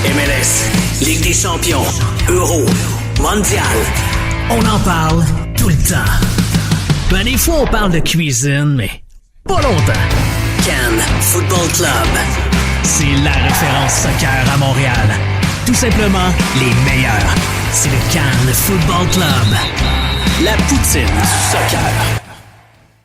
MLS, Ligue des champions, Euro, Mondial. On en parle tout le temps. Ben, des fois, on parle de cuisine, mais pas longtemps. Cannes Football Club. C'est la référence soccer à Montréal. Tout simplement les meilleurs. C'est le Cannes Football Club. La poutine du soccer.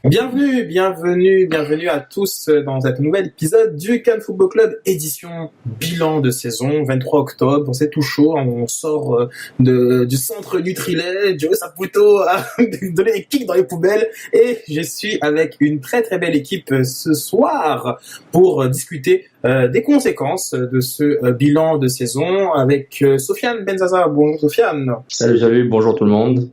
Bienvenue à tous dans cet nouvel épisode du Cannes Football Club, édition bilan de saison, 23 octobre, c'est tout chaud, on sort du centre Nutrilait, Joe Saputo a donné des kicks dans les poubelles et je suis avec une très très belle équipe ce soir pour discuter des conséquences de ce bilan de saison avec Sofiane Benzaza. Bonjour Sofiane. Salut, bonjour tout le monde.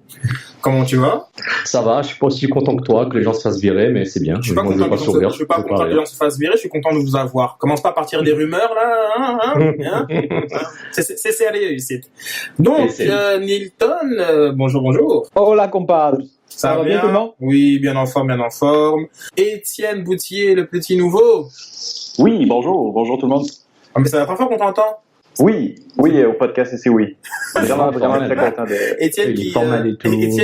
Comment tu vas? Ça va, je suis pas aussi content que toi que les gens se fassent virer, mais c'est bien. Je suis pas content que les gens se fassent virer, je suis content de vous avoir. Commence pas à partir des rumeurs là, c'est sérieux ici. Donc Nilton, bonjour. Hola compadre. Ça va bien tout le monde? Oui, bien en forme. Étienne Boutier, le petit nouveau. Oui, bonjour tout le monde. Ah, mais c'est la première fois qu'on t'entend. Oui, au podcast ici, oui. Vraiment très content de... Étienne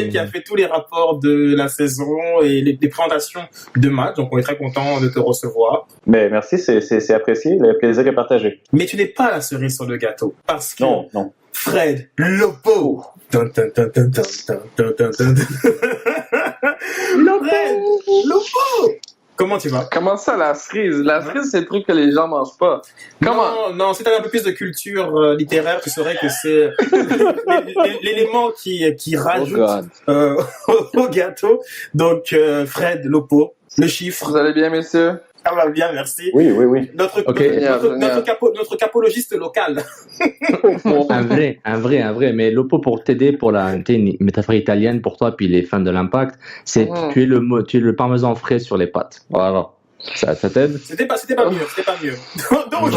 qui a fait tous les rapports de la saison et les présentations de matchs, donc on est très content de te recevoir. Mais merci, c'est apprécié, le plaisir est partagé. Mais tu n'es pas la cerise sur le gâteau, parce que non. Fred Lopo. Fred Lopo. Comment tu vas? Comment ça, la cerise? La cerise, c'est le truc que les gens mangent pas. Comment? Non, si t'avais un peu plus de culture littéraire, tu saurais que c'est l'élément qui rajoute au gâteau. Donc, Fred Lopo, le chiffre. Vous allez bien, messieurs? Ça va bien, merci. Oui. Notre capologiste local. un vrai. Mais Lopo, pour t'aider, pour une métaphore italienne pour toi, puis les fans de l'Impact, c'est tu es le parmesan frais sur les pâtes. Voilà. Ça t'aide? C'était pas mieux. Donc,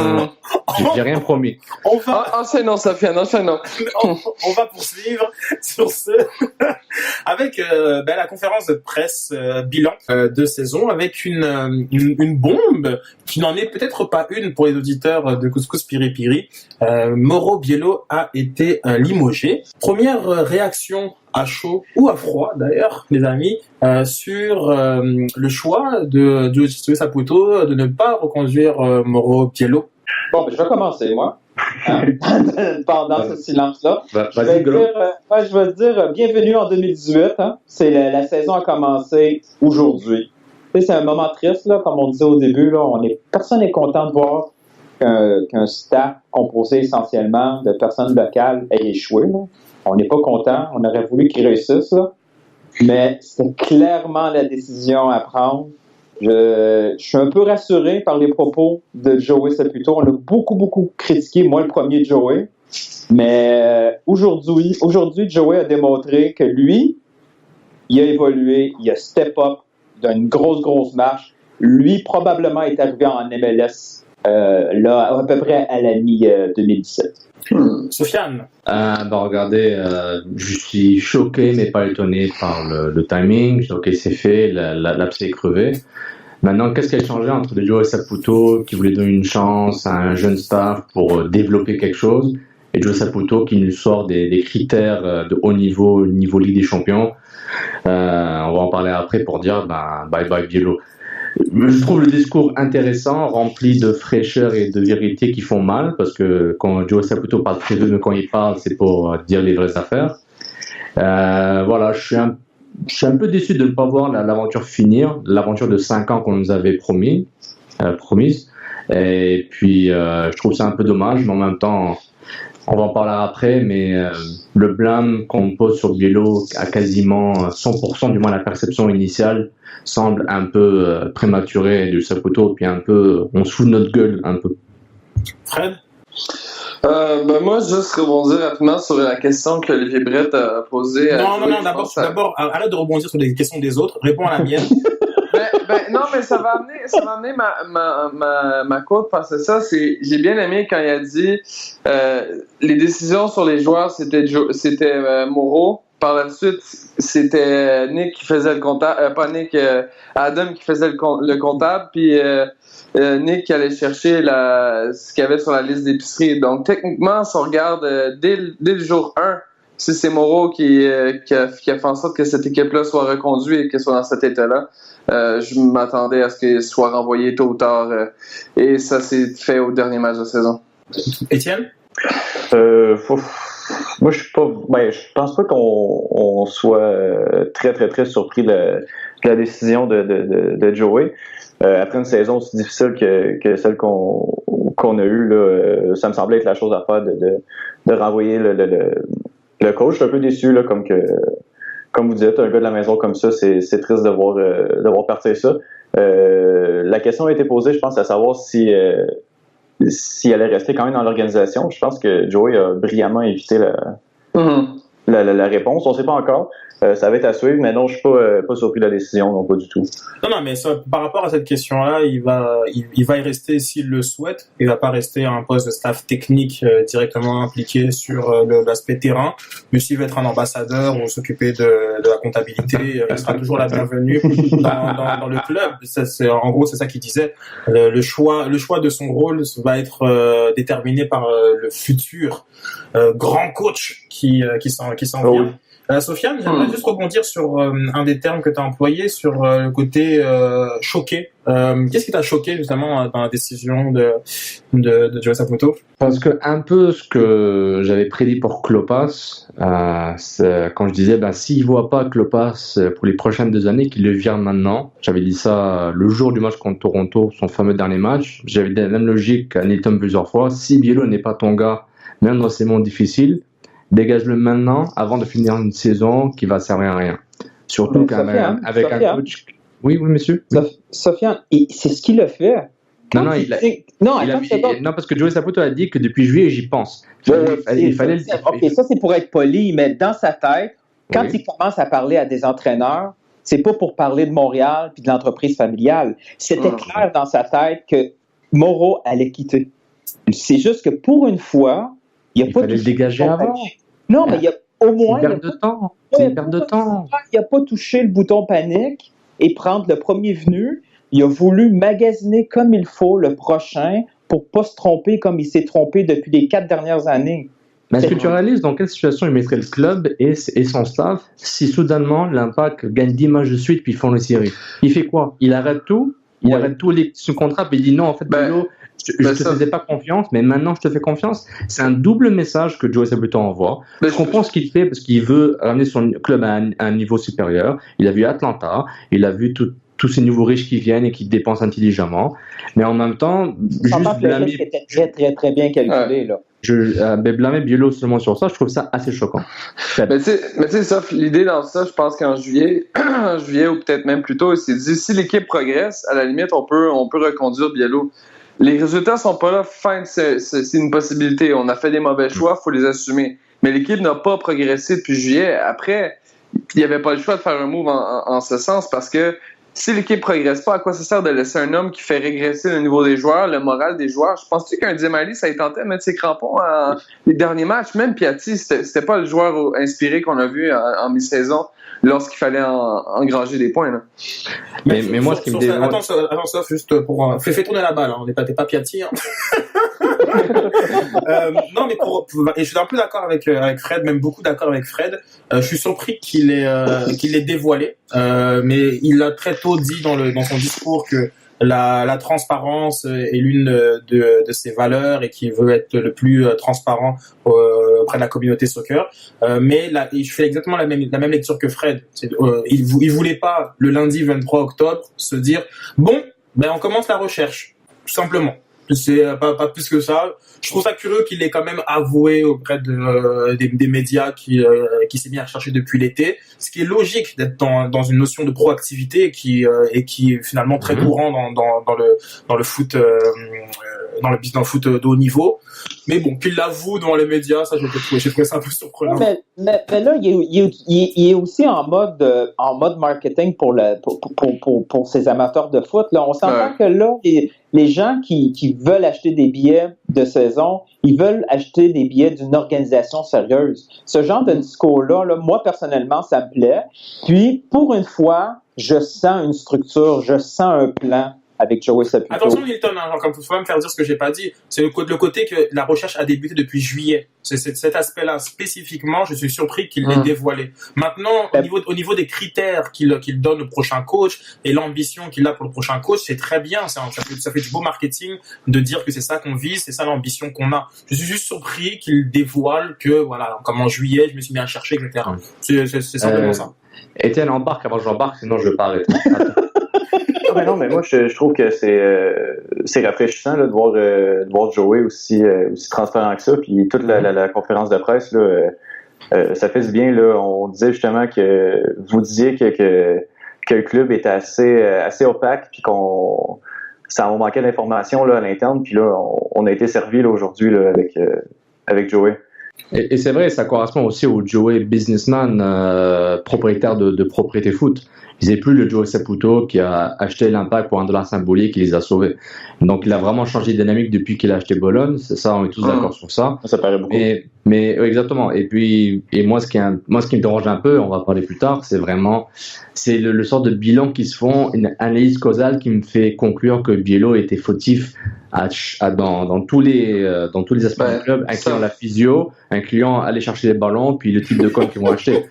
j'ai rien promis. Enchaînons, Sofiane, enchaînons. On va poursuivre sur ce avec la conférence de presse bilan de saison avec une bombe qui n'en est peut-être pas une pour les auditeurs de Couscous Piri Piri. Mauro Biello a été limogé. Première réaction à chaud ou à froid d'ailleurs, les amis, sur le choix de Joe Saputo de ne pas reconduire Mauro Biello. Bon, je vais commencer, moi. Pendant ce silence-là. Je vais dire bienvenue en 2018. Hein. La saison a commencé aujourd'hui. C'est un moment triste, là, comme on disait au début. Là, personne n'est content de voir qu'un staff composé essentiellement de personnes locales ait échoué. Là. On n'est pas content. On aurait voulu qu'ils réussissent. Là. Mais c'était clairement la décision à prendre. Je suis un peu rassuré par les propos de Joey Saputo. On l'a beaucoup critiqué, moi le premier Joey. Mais aujourd'hui, Joey a démontré que lui, il a évolué, il a step up d'une grosse marche. Lui, probablement, est arrivé en MLS là, à peu près à la mi-2017. Sofiane? Regardez, je suis choqué mais pas étonné par le timing. Ok, c'est fait, l'abcès est crevé. Maintenant, qu'est-ce qui a changé entre Joe Saputo qui voulait donner une chance à un jeune staff pour développer quelque chose et Joe Saputo qui nous sort des critères de haut niveau Ligue des Champions? On va en parler après pour dire bye bye Biello. Je trouve le discours intéressant, rempli de fraîcheur et de vérité qui font mal, parce que quand Joe Saputo parle très peu, mais quand il parle, c'est pour dire les vraies affaires. Je suis un peu déçu de ne pas voir l'aventure finir, l'aventure de 5 ans qu'on nous avait promise. Et puis, je trouve ça un peu dommage, mais en même temps, on va en parler après, mais le blâme qu'on pose sur Biello à quasiment 100%, du moins la perception initiale, semble un peu prématuré de Saputo, puis un peu, on se fout de notre gueule un peu. Fred? Moi, juste rebondir rapidement sur la question que Olivier Brett a posée. Non, d'abord, arrête de rebondir sur les questions des autres, réponds à la mienne. Non, mais ça va amener ma quote parce que ça, j'ai bien aimé quand il a dit les décisions sur les joueurs, c'était Mauro, par la suite, c'était Nick qui faisait le comptable, pas Nick, Adam qui faisait le comptable, puis Nick qui allait chercher ce qu'il y avait sur la liste d'épicerie. Donc, techniquement, si on regarde dès le jour 1, si c'est Moreau qui a fait en sorte que cette équipe-là soit reconduite et qu'elle soit dans cet état-là, je m'attendais à ce qu'elle soit renvoyée tôt ou tard. Et ça s'est fait au dernier match de la saison. Étienne? Moi, je pense pas qu'on soit très, très, très surpris de la décision de Joey. Après une saison aussi difficile que celle qu'on a eue, là, ça me semblait être la chose à faire de renvoyer le coach. Je suis un peu déçu, là, comme vous dites, un gars de la maison comme ça, c'est triste de voir partir ça. La question a été posée, je pense, à savoir si elle allait rester quand même dans l'organisation. Je pense que Joey a brillamment évité la réponse. On ne sait pas encore. Ça va être à suivre, mais non, je suis pas surpris de la décision, non, pas du tout. Non, mais ça, par rapport à cette question-là, il va y rester s'il le souhaite. Il va pas rester à un poste de staff technique directement impliqué sur l'aspect terrain. Mais s'il veut être un ambassadeur ou s'occuper de la comptabilité, il sera toujours la bienvenue dans le club. En gros, c'est ça qu'il disait. Le choix de son rôle va être déterminé par le futur grand coach qui s'en vient. Sofiane, j'aimerais juste rebondir sur un des termes que tu as employé, sur le côté choqué. Qu'est-ce qui t'a choqué justement dans la décision de Joey Saputo? Parce que un peu ce que j'avais prédit pour Klopas, c'est quand je disais s'il voit pas Klopas pour les prochaines 2 années, qu'il le vire maintenant. J'avais dit ça le jour du match contre Toronto, son fameux dernier match. J'avais dit la même logique à Nilton plusieurs fois. Si Biello n'est pas ton gars, même dans ces moments difficiles, dégage-le maintenant avant de finir une saison qui va servir à rien. Surtout avec un coach. Oui, monsieur. Sofiane, c'est ce qu'il a fait. Non, parce que Joey Saputo a dit que depuis juillet, j'y pense. Il fallait le dire. OK, ça, c'est pour être poli, mais dans sa tête, quand il commence à parler à des entraîneurs, c'est pas pour parler de Montréal puis de l'entreprise familiale. C'était clair dans sa tête que Moreau allait quitter. C'est juste que pour une fois, il fallait le dégager avant. Non, mais il y a au moins... C'est une perte de temps. Il n'a pas touché le bouton panique et prendre le premier venu. Il a voulu magasiner comme il faut le prochain pour pas se tromper comme il s'est trompé depuis les 4 dernières années. Mais est-ce que tu réalises dans quelle situation il mettrait le club et son staff si soudainement l'Impact gagne 10 matchs de suite puis ils font les séries? Il fait quoi? Il arrête tout? Il arrête tous les sous-contrats et il dit non, en fait, Biello, je te faisais pas confiance, mais maintenant je te fais confiance. C'est un double message que Joey Saputo envoie. Je comprends ce qu'il fait parce qu'il veut ramener son club à un niveau supérieur. Il a vu Atlanta, il a vu tous ces nouveaux riches qui viennent et qui dépensent intelligemment. Mais en même temps, juste blâmer... C'était très, très, très bien calculé, là. Blâmer Biello seulement sur ça, je trouve ça assez choquant. Mais tu sais, sauf l'idée dans ça, je pense qu'en juillet ou peut-être même plus tôt, c'est dit si l'équipe progresse, à la limite, on peut reconduire Biello. Les résultats sont pas là, c'est une possibilité. On a fait des mauvais choix, faut les assumer. Mais l'équipe n'a pas progressé depuis juillet. Après, il n'y avait pas le choix de faire un move en ce sens parce que si l'équipe progresse pas, à quoi ça sert de laisser un homme qui fait régresser le niveau des joueurs, le moral des joueurs? Je pense qu'un Demali, ça a tenté de mettre ses crampons les derniers matchs. Même Piatti, c'était pas le joueur inspiré qu'on a vu en mi-saison lorsqu'il fallait engranger des points. Là. Mais moi, ce qui me dérange... Attends, ça, juste pour... Fais tourner la balle, hein. T'es pas Piatti, hein. Non, mais et je suis un peu d'accord avec Fred, même beaucoup d'accord avec Fred. Je suis surpris qu'il l'ait dévoilé, mais il l'a très tôt dit dans son discours que la transparence est l'une de ses valeurs et qu'il veut être le plus transparent auprès de la communauté soccer. Mais là, je fais exactement la même lecture que Fred. Il voulait pas le lundi 23 octobre se dire bon, on commence la recherche, tout simplement. C'est pas plus que ça. Je trouve ça curieux qu'il ait quand même avoué auprès des médias qui s'est mis à rechercher depuis l'été. Ce qui est logique d'être dans une notion de proactivité et qui est finalement très courant dans le foot dans le foot de haut niveau. Mais bon, qu'il l'avoue devant les médias, ça j'ai trouvé ça un peu surprenant. Mais là, il est aussi en mode marketing pour ses amateurs de foot. Là, on s'entend que là, les gens qui veulent acheter des billets de saison, ils veulent acheter des billets d'une organisation sérieuse. Ce genre de discours-là, là, moi, personnellement, ça me plaît. Puis, pour une fois, je sens une structure, je sens un plan avec Joey Saputo. Attention, Milton, hein, comme il faut pas me faire dire ce que j'ai pas dit. C'est le côté que la recherche a débuté depuis juillet. C'est cet aspect-là spécifiquement, je suis surpris qu'il l'ait dévoilé. Maintenant, au niveau des critères qu'il donne au prochain coach et l'ambition qu'il a pour le prochain coach, c'est très bien. Ça fait du beau marketing de dire que c'est ça qu'on vise, c'est ça l'ambition qu'on a. Je suis juste surpris qu'il dévoile que, voilà, comme en juillet, je me suis mis à chercher, etc. C'est simplement ça. Étienne, embarque avant que j'embarque, sinon je vais pas arrêter. Non, mais moi, je trouve que c'est rafraîchissant là, de voir Joey aussi transparent que ça. Puis toute la conférence de presse, là, ça fait du bien. Là. On disait justement que vous disiez que le club était assez opaque, puis ça en manquait d'informations là, à l'interne. Puis là, on a été servi là, aujourd'hui là, avec Joey. Et c'est vrai, ça correspond aussi au Joey businessman, propriétaire de propriété foot. Ils n'avaient plus le Joey Saputo qui a acheté l'Impact pour $1 symbolique qui les a sauvés. Donc il a vraiment changé de dynamique depuis qu'il a acheté Bologne. C'est ça, on est tous d'accord sur ça. Ça paraît beaucoup. Mais exactement. Et puis moi ce qui me dérange un peu, on va parler plus tard, c'est vraiment le sort de bilan qui se font, une analyse causale qui me fait conclure que Biello était fautif dans tous les aspects du club, incluant la physio, incluant aller chercher les ballons, puis le type de com qu'ils vont acheter.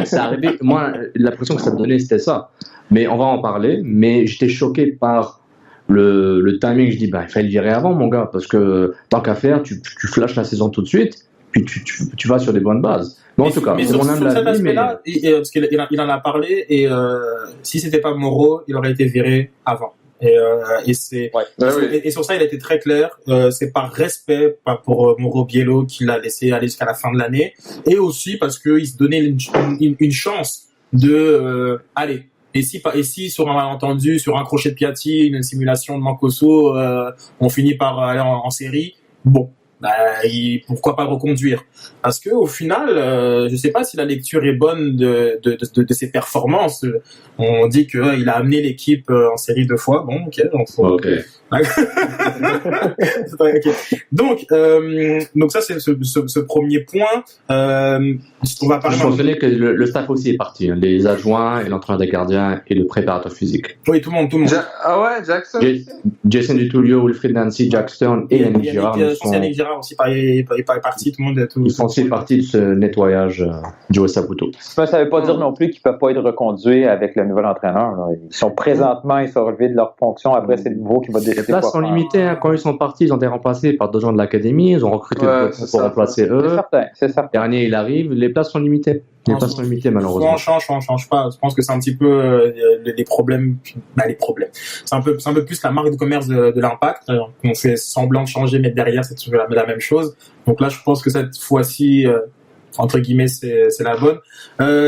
Ça arrivait. Moi, l'impression que ça me donnait, c'était ça. Mais on va en parler. Mais j'étais choqué par le timing. Je dis, il fallait le virer avant, mon gars, parce que tant qu'à faire, tu flashes la saison tout de suite, puis tu vas sur des bonnes bases. Mais en tout cas, mais sur cet aspect-là, parce qu'il en a parlé, et si c'était pas Moreau, il aurait été viré avant. Et sur ça, il a été très clair. C'est par respect pour Mauro Biello qu'il l'a laissé aller jusqu'à la fin de l'année, et aussi parce qu'il se donnait une chance de aller. Et si sur un malentendu, sur un crochet de Piatti, une simulation de Mancoso, on finit par aller en série, bon. Pourquoi pas reconduire? Parce que au final, je sais pas si la lecture est bonne de ses performances. On dit qu'il a amené l'équipe en série 2 fois. Bon, ok. Okay. Donc ça c'est ce premier point. On va parler. Je mentionner que le staff aussi est parti, hein, les adjoints et l'entraîneur des gardiens et le préparateur physique. Oui, tout le monde. Jackson. Jason DiTullio, Wilfried Nancy, Jackson et Yannick Girard. Yannick Girard aussi est parti. Tout le monde. Ils font aussi partie de ce nettoyage Joey Saputo. Ça ne veut pas dire non plus qu'ils ne peuvent pas être reconduits avec le nouvel entraîneur. Là. Ils sont relevés de leur fonction. Après, c'est le nouveau qui va décider. Les places sont limitées. Hein. Quand ils sont partis, ils ont été remplacés par 2 gens de l'académie. Ils ont recruté pour remplacer eux. C'est certain. Dernier, il arrive. Les places sont limitées. Les places sont limitées, malheureusement. On change pas. Je pense que c'est un petit peu les problèmes. Les problèmes. C'est un peu plus la marque de commerce de l'Impact. On fait semblant de changer, mais derrière, c'est toujours la même chose. Donc là, je pense que cette fois-ci, entre guillemets, c'est la bonne.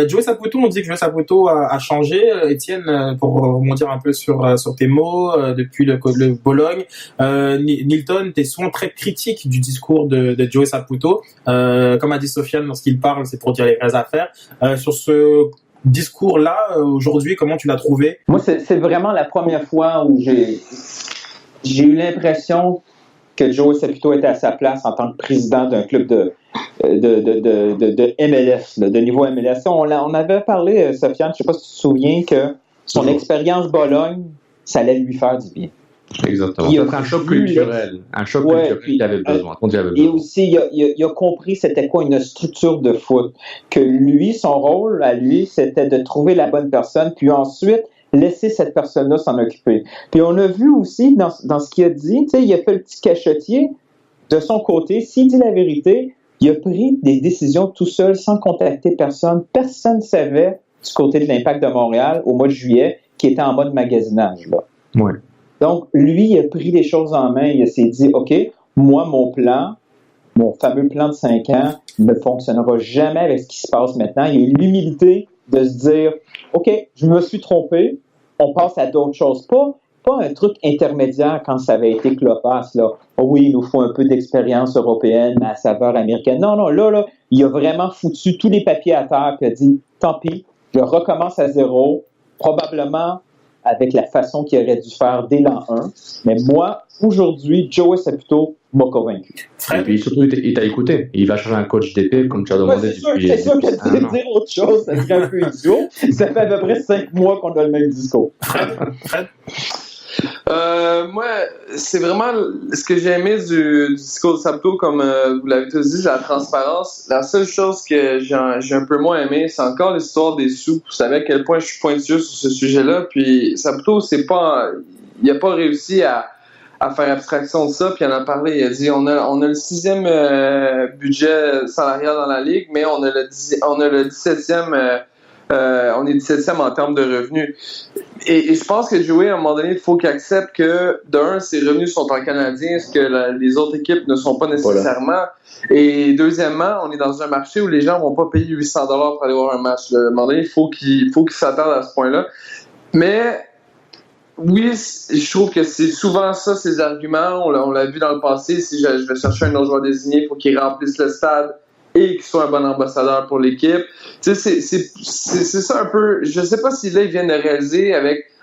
Joey Saputo, on dit que Joey Saputo a changé. Étienne, pour rebondir un peu sur tes mots, depuis le Bologne, Nilton, t'es souvent très critique du discours de Joey Saputo. Comme a dit Sofiane, lorsqu'il parle, c'est pour dire les vraies affaires. Sur ce discours-là, aujourd'hui, comment tu l'as trouvé? Moi, c'est vraiment la première fois où j'ai eu l'impression que Joey Saputo était à sa place en tant que président d'un club de MLS, de niveau MLS. On avait parlé, Sofiane, je ne sais pas si tu te souviens, que son expérience Bologne, ça allait lui faire du bien. Exactement. C'est un choc culturel. Un choc culturel qu'il avait besoin. Et aussi, il a compris c'était quoi une structure de foot. Que lui, son rôle à lui, c'était de trouver la bonne personne, puis ensuite laisser cette personne-là s'en occuper. Puis on a vu aussi dans ce qu'il a dit, il a fait le petit cachetier de son côté. S'il dit la vérité, il a pris des décisions tout seul, sans contacter personne. Personne ne savait du côté de l'Impact de Montréal au mois de juillet qui était en mode magasinage. Là. Ouais. Donc, lui, il a pris les choses en main. Il s'est dit, OK, moi, mon fameux plan de 5 ans ne fonctionnera jamais avec ce qui se passe maintenant. Il a eu l'humilité de se dire, OK, je me suis trompé, on passe à d'autres choses. Pas un truc intermédiaire quand ça avait été Klopas, là. Oh oui, il nous faut un peu d'expérience européenne à saveur américaine. Non, là, il a vraiment foutu tous les papiers à terre et a dit, tant pis, je recommence à zéro, probablement avec la façon qu'il aurait dû faire dès l'an 1. Mais moi, aujourd'hui, Joey Saputo m'a convaincu. Et puis surtout, il t'a écouté. Il va changer un coach d'épée, comme tu as demandé. C'est sûr que dire autre chose, ça serait un peu idiot. Ça fait à peu près 5 mois qu'on a le même discours. Fred? Moi, c'est vraiment ce que j'ai aimé du discours de Saputo, comme vous l'avez tous dit, la transparence. La seule chose que j'ai un peu moins aimé, c'est encore l'histoire des sous. Vous savez à quel point je suis pointueux sur ce sujet-là. Puis Saputo, il n'a pas réussi à faire abstraction de ça, puis il en a parlé. Il a dit on a le 6e budget salarial dans la ligue, mais on a le 17e. On est 17e en termes de revenus. Et je pense que Joey, à un moment donné, il faut qu'il accepte que, d'un, ses revenus sont en canadien, ce que les autres équipes ne sont pas nécessairement. Voilà. Et deuxièmement, on est dans un marché où les gens vont pas payer 800$ pour aller voir un match. À un moment donné, il faut qu'il s'attarde à ce point-là. Mais oui, je trouve que c'est souvent ça, ces arguments. On l'a vu dans le passé. Si je vais chercher un autre joueur désigné, il faut qu'il remplisse le stade et qu'il soit un bon ambassadeur pour l'équipe. Tu sais, c'est ça un peu. Je sais pas si là, ils viennent de réaliser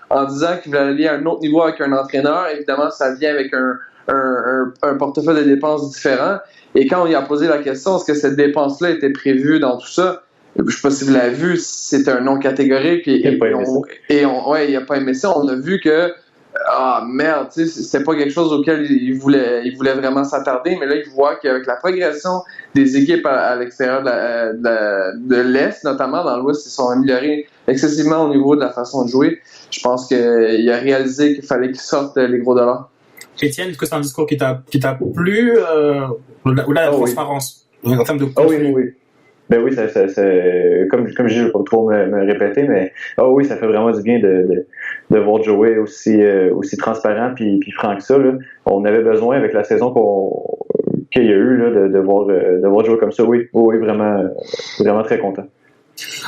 en disant qu'ils veulent aller à un autre niveau avec un entraîneur. Évidemment, ça vient avec un portefeuille de dépenses différent. Et quand on y a posé la question, est-ce que cette dépense-là était prévue dans tout ça? Je sais pas si vous l'avez vu, c'est un non catégorique. Il n'a pas aimé ça. On a vu que merde, tu sais, c'était pas quelque chose auquel il voulait vraiment s'attarder, mais là, il voit qu'avec la progression des équipes à l'extérieur de l'Est, notamment dans l'Ouest, ils sont améliorés excessivement au niveau de la façon de jouer. Je pense qu'il a réalisé qu'il fallait qu'il sorte les gros dollars. Étienne, est-ce que c'est un discours qui t'a plu ou la transparence en termes de oui. Ben oui, ça comme je dis, je ne vais pas trop me répéter, mais oui, ça fait vraiment du bien de voir Joey aussi transparent puis franc que ça. Là. On avait besoin avec la saison qu'il y a eu là, de voir Joey comme ça. Oui, vraiment très content.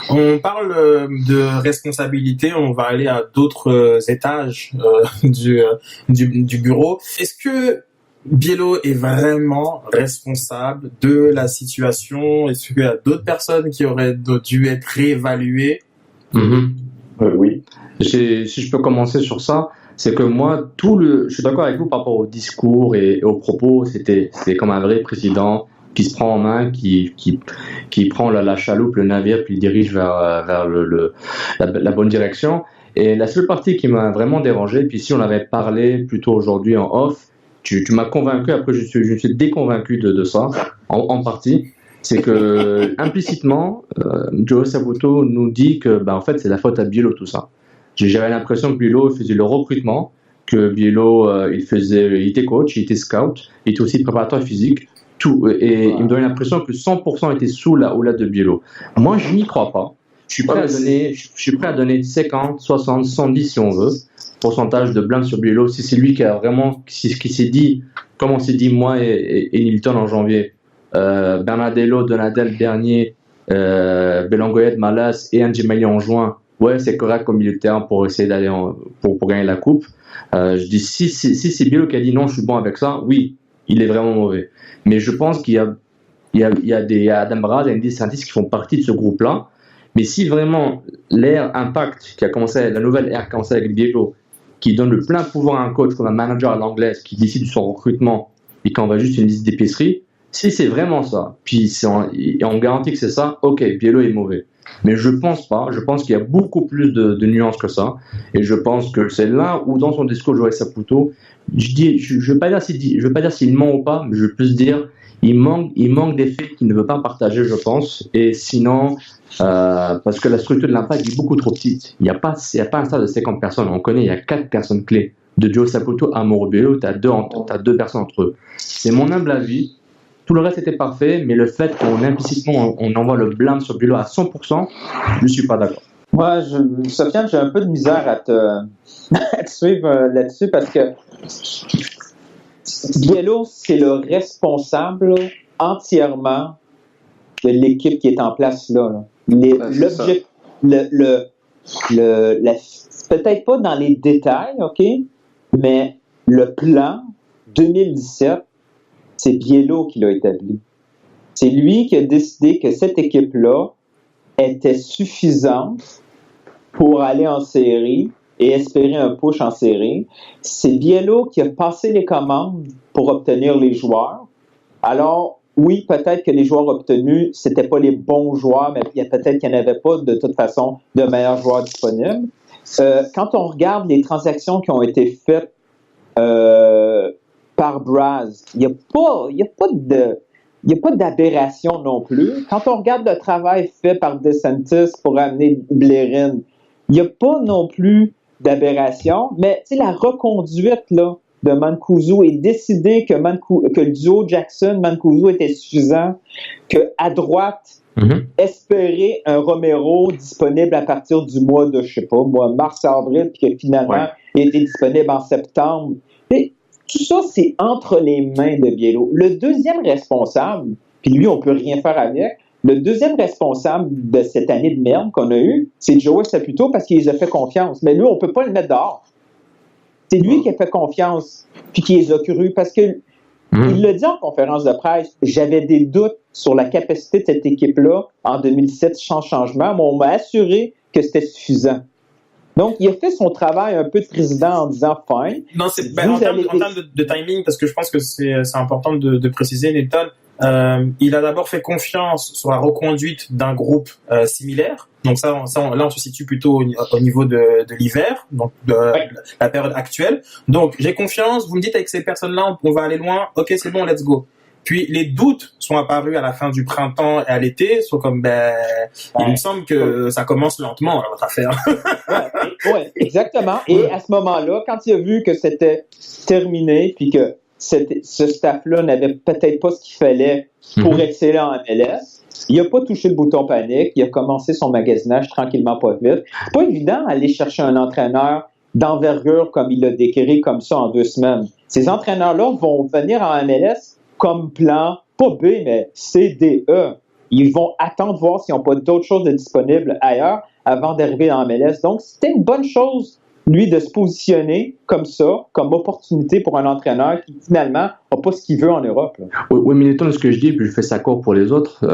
On parle de responsabilité, on va aller à d'autres étages du bureau. Est-ce que Biello est vraiment responsable de la situation? Est-ce qu'il y a d'autres personnes qui auraient dû être réévaluées? Oui. Si je peux commencer sur ça, c'est que moi, je suis d'accord avec vous par rapport au discours et aux propos. C'était comme un vrai président qui se prend en main, qui prend la chaloupe, le navire, puis dirige vers la bonne direction. Et la seule partie qui m'a vraiment dérangé, puis si on avait parlé plutôt aujourd'hui en off, tu m'as convaincu, après je suis déconvaincu de ça, en partie. C'est que, implicitement, Joey Saputo nous dit que, en fait, c'est la faute à Biello, tout ça. J'avais l'impression que Biello faisait le recrutement, que Biello, il était coach, il était scout, il était aussi préparateur physique, tout. Et il me donnait l'impression que 100% était sous la houlette de Biello. Moi, je n'y crois pas. Je suis prêt à donner 50, 60, 110 si on veut, pourcentage de blâme sur Biello, si c'est lui qui a vraiment, qui s'est dit, comme on s'est dit moi et Nilton en janvier, Bernardello, Donadel dernier, Belangoyet, Malas et Ndjemali en juin, ouais, c'est correct comme milieu de terrain pour essayer d'aller pour gagner la coupe. Je dis, si c'est Biello qui a dit non, je suis bon avec ça, oui, il est vraiment mauvais. Mais je pense qu'il y a Adam Braz et Andy Santis qui font partie de ce groupe-là. Mais si vraiment l'ère Impact, la nouvelle ère qui a commencé avec Biello, qui donne le plein pouvoir à un coach comme un manager à l'anglaise, qui décide de son recrutement et qui envoie juste une liste d'épicerie, si c'est vraiment ça, puis on garantit que c'est ça, ok, Biello est mauvais. Mais je pense pas, je pense qu'il y a beaucoup plus de nuances que ça, et je pense que c'est là où dans son discours Joey Saputo, je veux pas dire s'il ment ou pas, mais je peux se dire, il manque des faits qu'il ne veut pas partager, je pense, et sinon, parce que la structure de l'Impact est beaucoup trop petite. Il n'y a pas un stade de 50 personnes, on connaît, il y a 4 personnes clés. De Joey Saputo à Mauro Biello, tu as 2 personnes entre eux. C'est mon humble avis. Tout le reste était parfait, mais le fait qu'on implicitement on envoie le blâme sur Biello à 100%, je ne suis pas d'accord. Moi, Sofiane, j'ai un peu de misère à te suivre là-dessus parce que Biello, c'est le responsable entièrement de l'équipe qui est en place là. Peut-être pas dans les détails, ok, mais le plan 2017, c'est Biello qui l'a établi. C'est lui qui a décidé que cette équipe-là était suffisante pour aller en série et espérer un push en série. C'est Bielo qui a passé les commandes pour obtenir les joueurs. Alors, oui, peut-être que les joueurs obtenus, c'était pas les bons joueurs, mais peut-être qu'il n'y en avait pas de toute façon de meilleurs joueurs disponibles. Quand on regarde les transactions qui ont été faites par Braz, il n'y a pas d'aberration non plus. Quand on regarde le travail fait par DeSantis pour amener Blairin, il n'y a pas non plus d'aberration, mais la reconduite là, de Mancuso est décidé que le duo Jackson-Mancuso était suffisant, qu'à droite, espérer un Romero disponible à partir du mois de, mars-avril, puis que finalement, il était disponible en septembre. Et tout ça, c'est entre les mains de Bielo. Le deuxième responsable, puis lui, on peut rien faire avec, le deuxième responsable de cette année de merde qu'on a eue, c'est Joey Saputo parce qu'il les a fait confiance. Mais lui, on peut pas le mettre dehors. C'est lui qui a fait confiance, puis qui les a crus, parce que il l'a dit en conférence de presse, j'avais des doutes sur la capacité de cette équipe-là en 2017 sans changement, mais on m'a assuré que c'était suffisant. Donc, il a fait son travail un peu de président en disant « fine ». Non, en termes de timing, parce que je pense que c'est important de préciser, Nilton, il a d'abord fait confiance sur la reconduite d'un groupe similaire. Donc là, on se situe plutôt au niveau de l'hiver, donc de la période actuelle. Donc, j'ai confiance, vous me dites avec ces personnes-là, on va aller loin, ok, c'est bon, let's go. Puis les doutes sont apparus à la fin du printemps et à l'été, soit comme il me semble que ça commence lentement votre affaire. Ouais, exactement. Et à ce moment-là, quand il a vu que c'était terminé, puis que ce staff-là n'avait peut-être pas ce qu'il fallait pour exceller en MLS, il n'a pas touché le bouton panique, il a commencé son magasinage tranquillement, pas vite. C'est pas évident d'aller chercher un entraîneur d'envergure comme il l'a décrit comme ça en 2 semaines. Ces entraîneurs-là vont venir en MLS comme plan, pas B, mais C, D, E. Ils vont attendre voir s'ils n'ont pas d'autres choses de disponibles ailleurs avant d'arriver en MLS. Donc, c'était une bonne chose, lui, de se positionner comme ça, comme opportunité pour un entraîneur qui, finalement, n'a pas ce qu'il veut en Europe. Là. Oui, mais Nilton, ce que je dis, puis je fais ça court pour les autres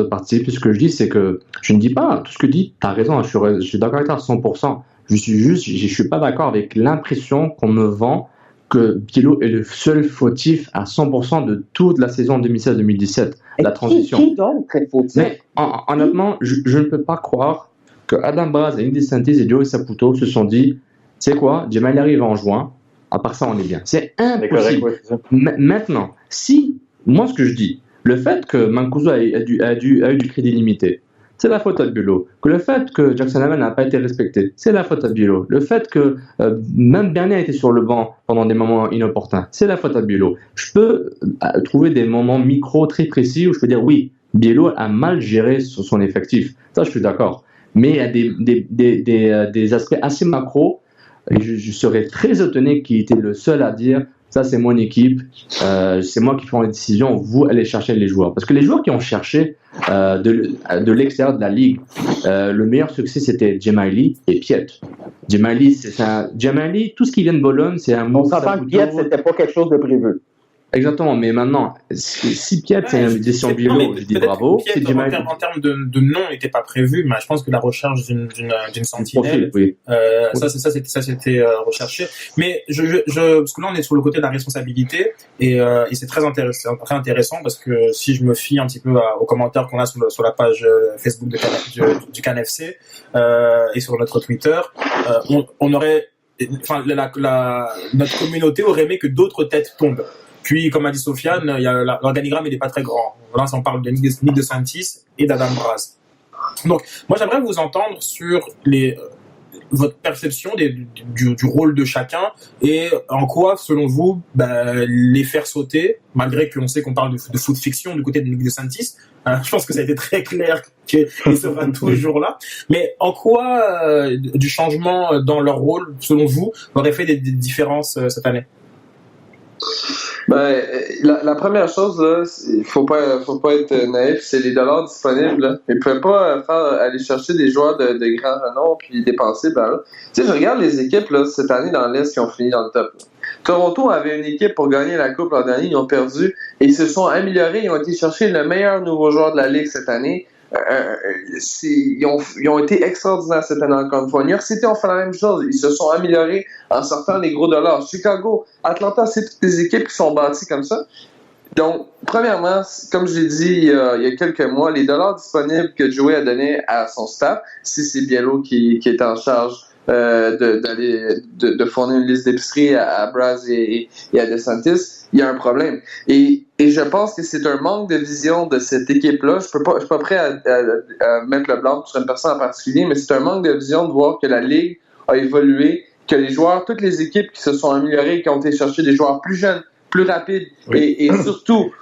participants, ce que je dis, c'est que je ne dis pas tout ce que tu dis, tu as raison, je suis d'accord avec toi à 100%. Je suis pas d'accord avec l'impression qu'on me vend que Bielo est le seul fautif à 100% de toute la saison 2016-2017, la transition. Qui donc est fautif? Mais honnêtement, je ne peux pas croire que Adam Braz, Nick DeSantis et Joey Saputo se sont dit, c'est quoi, Jamal arrive en juin, à part ça on est bien. C'est impossible. Maintenant, si, moi ce que je dis, le fait que Mancuso a eu du crédit limité, c'est la faute à Bielo. Que le fait que Jackson Hammond n'a pas été respecté, c'est la faute à Bielo. Le fait que même Bernier a été sur le banc pendant des moments inopportuns, c'est la faute à Bielo. Je peux trouver des moments micro très précis où je peux dire oui, Bielo a mal géré son effectif. Ça, je suis d'accord. Mais il y a des aspects assez macro. Et je serais très étonné qu'il était le seul à dire ça, c'est mon équipe, c'est moi qui prends les décisions, vous allez chercher les joueurs. Parce que les joueurs qui ont cherché de l'extérieur de la ligue, le meilleur succès, c'était Djemaili et Piet. Djemaili, tout ce qui vient de Bologne, c'est un mot. On s'entend que Piet, c'était pas quelque chose de prévu. Exactement, mais maintenant, si Piet, c'est une décision Bielo, je dis bravo. Piet, en termes de nom, n'était pas prévu, mais je pense que la recherche d'une sentinelle, oui. Ça c'était recherché. Mais parce que là, on est sur le côté de la responsabilité, et c'est très intéressant parce que si je me fie un petit peu aux commentaires qu'on a sur la page Facebook du CAN FC et sur notre Twitter, on aurait, enfin, notre communauté aurait aimé que d'autres têtes tombent. Puis, comme a dit Sofiane, l'organigramme il n'est pas très grand. Là, on parle de Nick DeSantis et d'Adam Braz. Donc, moi, j'aimerais vous entendre sur votre perception du rôle de chacun et en quoi, selon vous, les faire sauter, malgré qu'on sait qu'on parle de foot fiction du côté de Nick DeSantis. Je pense que ça a été très clair qu'il sera toujours là. Mais en quoi du changement dans leur rôle, selon vous, aurait fait des différences cette année? La première chose, là, il faut pas être naïf, c'est les dollars disponibles. Là. Ils ne pouvaient pas aller chercher des joueurs de grand renom puis dépenser. Tu sais, je regarde les équipes là, cette année dans l'Est qui ont fini dans le top. Là. Toronto avait une équipe pour gagner la Coupe l'an dernier, ils ont perdu et ils se sont améliorés. Ils ont été chercher le meilleur nouveau joueur de la Ligue cette année, ils ont été extraordinaires cette année encore une fois. New York City ont fait la même chose. Ils se sont améliorés en sortant les gros dollars. Chicago, Atlanta, c'est toutes des équipes qui sont bâties comme ça. Donc, premièrement, comme je l'ai dit il y a quelques mois, les dollars disponibles que Joey a donnés à son staff, si c'est Biello qui est en charge de fournir une liste d'épicerie à Braz et à DeSantis, il y a un problème. Et je pense que c'est un manque de vision de cette équipe-là. Je suis pas prêt à mettre le blanc sur une personne en particulier, mais c'est un manque de vision de voir que la Ligue a évolué, que les joueurs, toutes les équipes qui se sont améliorées, qui ont été chercher des joueurs plus jeunes, plus rapides, oui. et surtout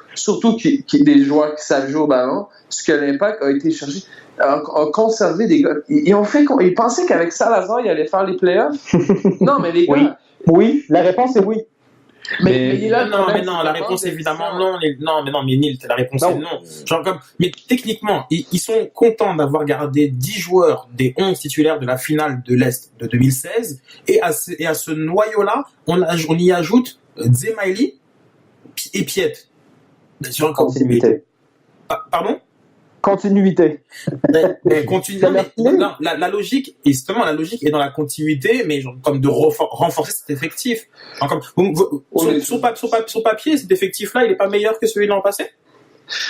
des joueurs qui savent jouer au ballon, ce que l'Impact a été chercher, a conservé des gars. Ils pensaient qu'avec Salazar, ils allaient faire les playoffs. Non, mais les gars... Oui, la réponse est oui. Mais la réponse évidemment non. Mais Neil, la réponse est non. Mais techniquement, ils sont contents d'avoir gardé 10 joueurs des 11 titulaires de la finale de l'Est de 2016, et à ce noyau-là, on y ajoute Dzemaili et Piet. Continuité. Pardon? Continuité. La logique, et justement, la logique est dans la continuité, mais comme de renforcer cet effectif. Sur papier, cet effectif-là, il est pas meilleur que celui de l'an passé?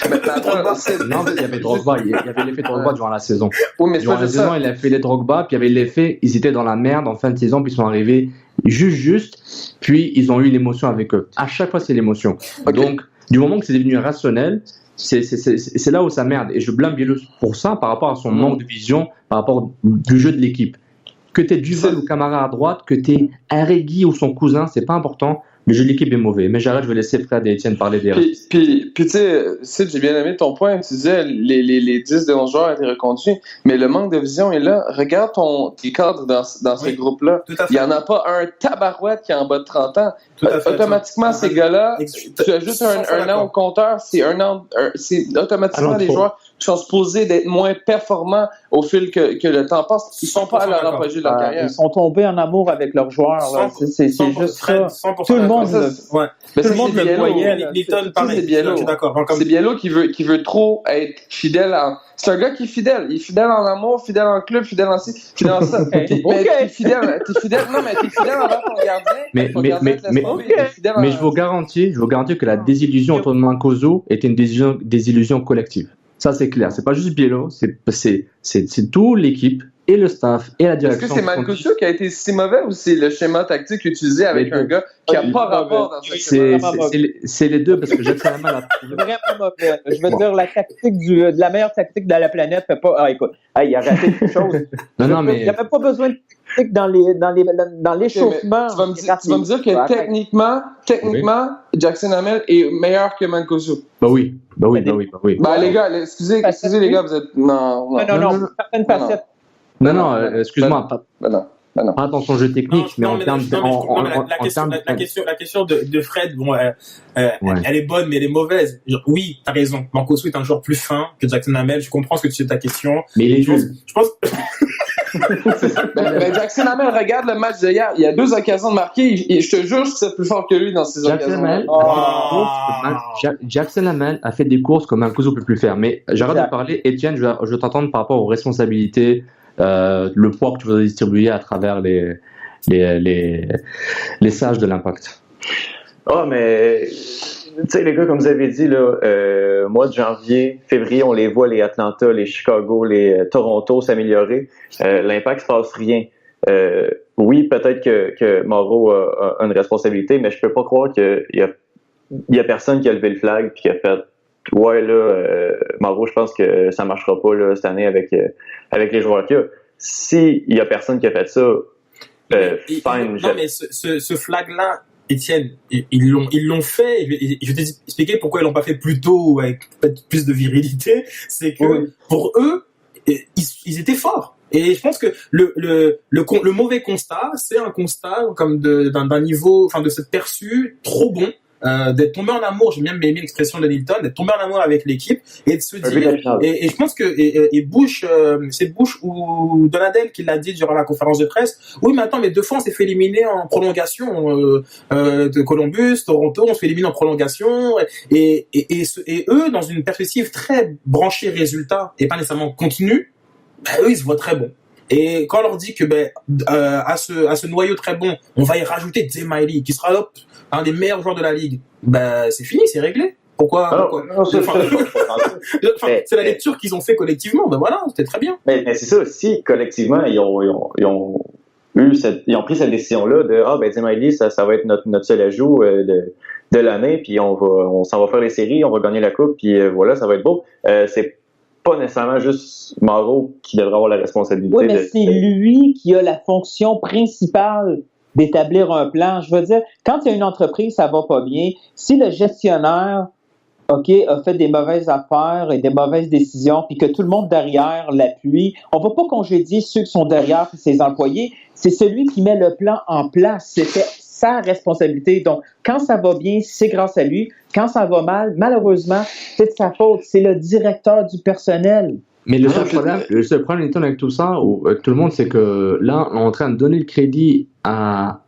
Non, il y avait Drogba, il y avait l'effet Drogba durant la saison. Oui, mais durant la saison, il a fait les Drogba, puis il y avait l'effet, ils étaient dans la merde en fin de saison, puis ils sont arrivés juste, puis ils ont eu l'émotion avec eux. À chaque fois, c'est l'émotion. Okay. Donc, du moment que c'est devenu rationnel, c'est là où ça merde. Et je blâme Biello pour ça, par rapport à son manque de vision, par rapport du jeu de l'équipe. Que t'aies Duval ou Camara à droite, que t'aies Arregui ou son cousin, c'est pas important. Le jeu de l'équipe est mauvais. Mais j'arrête, je vais laisser Fred et Étienne parler des restes. Puis tu sais, Sid, j'ai bien aimé ton point. Tu disais, les 10 de 11 joueurs étaient reconduits. Mais le manque de vision est là. Regarde tes cadres dans ces groupes-là. Il n'y en a pas un tabarouette qui est en bas de 30 ans. Automatiquement, ces gars-là, tu as juste un an au compteur. C'est automatiquement des joueurs qui sont supposés d'être moins performants au fil que le temps passe. Ils ne sont pas à leur apogée de leur carrière. Ils sont tombés en amour avec leurs joueurs. C'est juste ça. Tout le monde le voyait. C'est Biello. C'est Biello qui veut trop être fidèle. C'est un gars qui est fidèle. Il est fidèle en amour, fidèle en club, fidèle en ci, fidèle en ça. T'es fidèle envers ton gardien. Mais je vous garantis que la désillusion autour de Mancuso était une désillusion collective. Ça, c'est clair. C'est pas juste Biello, c'est toute l'équipe et le staff et la direction. Est-ce que c'est Mancuso qui a été si mauvais ou c'est le schéma tactique utilisé avec un gars qui n'a pas rapport dans c'est les deux, parce que Jacques Salamal a trouvé. Vraiment mauvais. Je veux dire, la tactique de la meilleure tactique de la planète fait pas. Ah, écoute, il a raté quelque chose. Non, mais. Il n'y avait pas besoin de tactique dans l'échauffement. Tu vas me dire que techniquement, Jackson Hamel est meilleur que Mancuso. Bah oui. Les gars, excusez les gars, vous êtes. Non. Certaines facettes. Non, excuse-moi. Pas dans son jeu technique, mais en termes de. La question de Fred, elle est bonne, mais elle est mauvaise. Oui, t'as raison. Mancuso est un joueur plus fin que Jackson Hamel. Je comprends ce que tu sais de ta question. Mais il est juste. Je pense. Jackson Hamel, regarde le match d'hier. Il y a 2 occasions de marquer. Je te jure que c'est plus fort que lui dans ces occasions. Jackson Hamel a fait des courses comme Mancuso peut plus faire. Mais j'arrête de parler. Étienne, je veux t'entendre par rapport aux responsabilités. Le poids que tu veux distribuer à travers les sages de l'Impact. Mais tu sais, les gars, comme vous avez dit, là, mois de janvier, février, on les voit, les Atlanta, les Chicago, les Toronto s'améliorer. L'Impact ne se passe rien. Oui, peut-être que Mauro a une responsabilité, mais je peux pas croire qu'il y a personne qui a levé le flag et qui a fait Mauro, je pense que ça marchera pas là, cette année avec les joueurs qu'il y a. S'il y a personne qui a fait ça, fine. Non, mais ce flag-là, Étienne, ils l'ont fait. Je vais t'expliquer pourquoi ils l'ont pas fait plus tôt avec peut-être plus de virilité. C'est que pour eux, ils étaient forts. Et je pense que le mauvais constat, c'est un constat comme d'un niveau, enfin de cette perçu trop bon d'être tombé en amour, j'ai bien aimé l'expression de Nilton, d'être tombé en amour avec l'équipe et de se dire, et je pense que et Bush, c'est Bush ou Donadel qui l'a dit durant la conférence de presse, oui mais attends, mais 2 fois on s'est fait éliminer en prolongation, de Columbus, Toronto, on se fait éliminer en prolongation, et eux, dans une perspective très branchée résultat et pas nécessairement continue, eux ils se voient très bons. Et quand on leur dit que à ce noyau très bon, on va y rajouter Dzemaili, qui sera un des meilleurs joueurs de la ligue, c'est fini, c'est réglé. Pourquoi c'est la lecture qu'ils ont fait collectivement. Voilà, c'était très bien. Mais c'est ça aussi, collectivement, ils ont pris cette décision-là de Dzemaili, ça va être notre seul ajout de l'année, puis on s'en va faire les séries, on va gagner la coupe, puis voilà, ça va être beau. C'est pas nécessairement juste Mauro qui devrait avoir la responsabilité. Oui, mais c'est lui qui a la fonction principale d'établir un plan. Je veux dire, quand il y a une entreprise, ça va pas bien. Si le gestionnaire, a fait des mauvaises affaires et des mauvaises décisions, puis que tout le monde derrière l'appuie, on va pas congédier ceux qui sont derrière puis ses employés. C'est celui qui met le plan en place. C'était sa responsabilité. Donc, quand ça va bien, c'est grâce à lui. Quand ça va mal, malheureusement, c'est de sa faute. C'est le directeur du personnel. Mais le seul problème, Nilton, avec tout ça, tout le monde, c'est que là, on est en train de donner le crédit à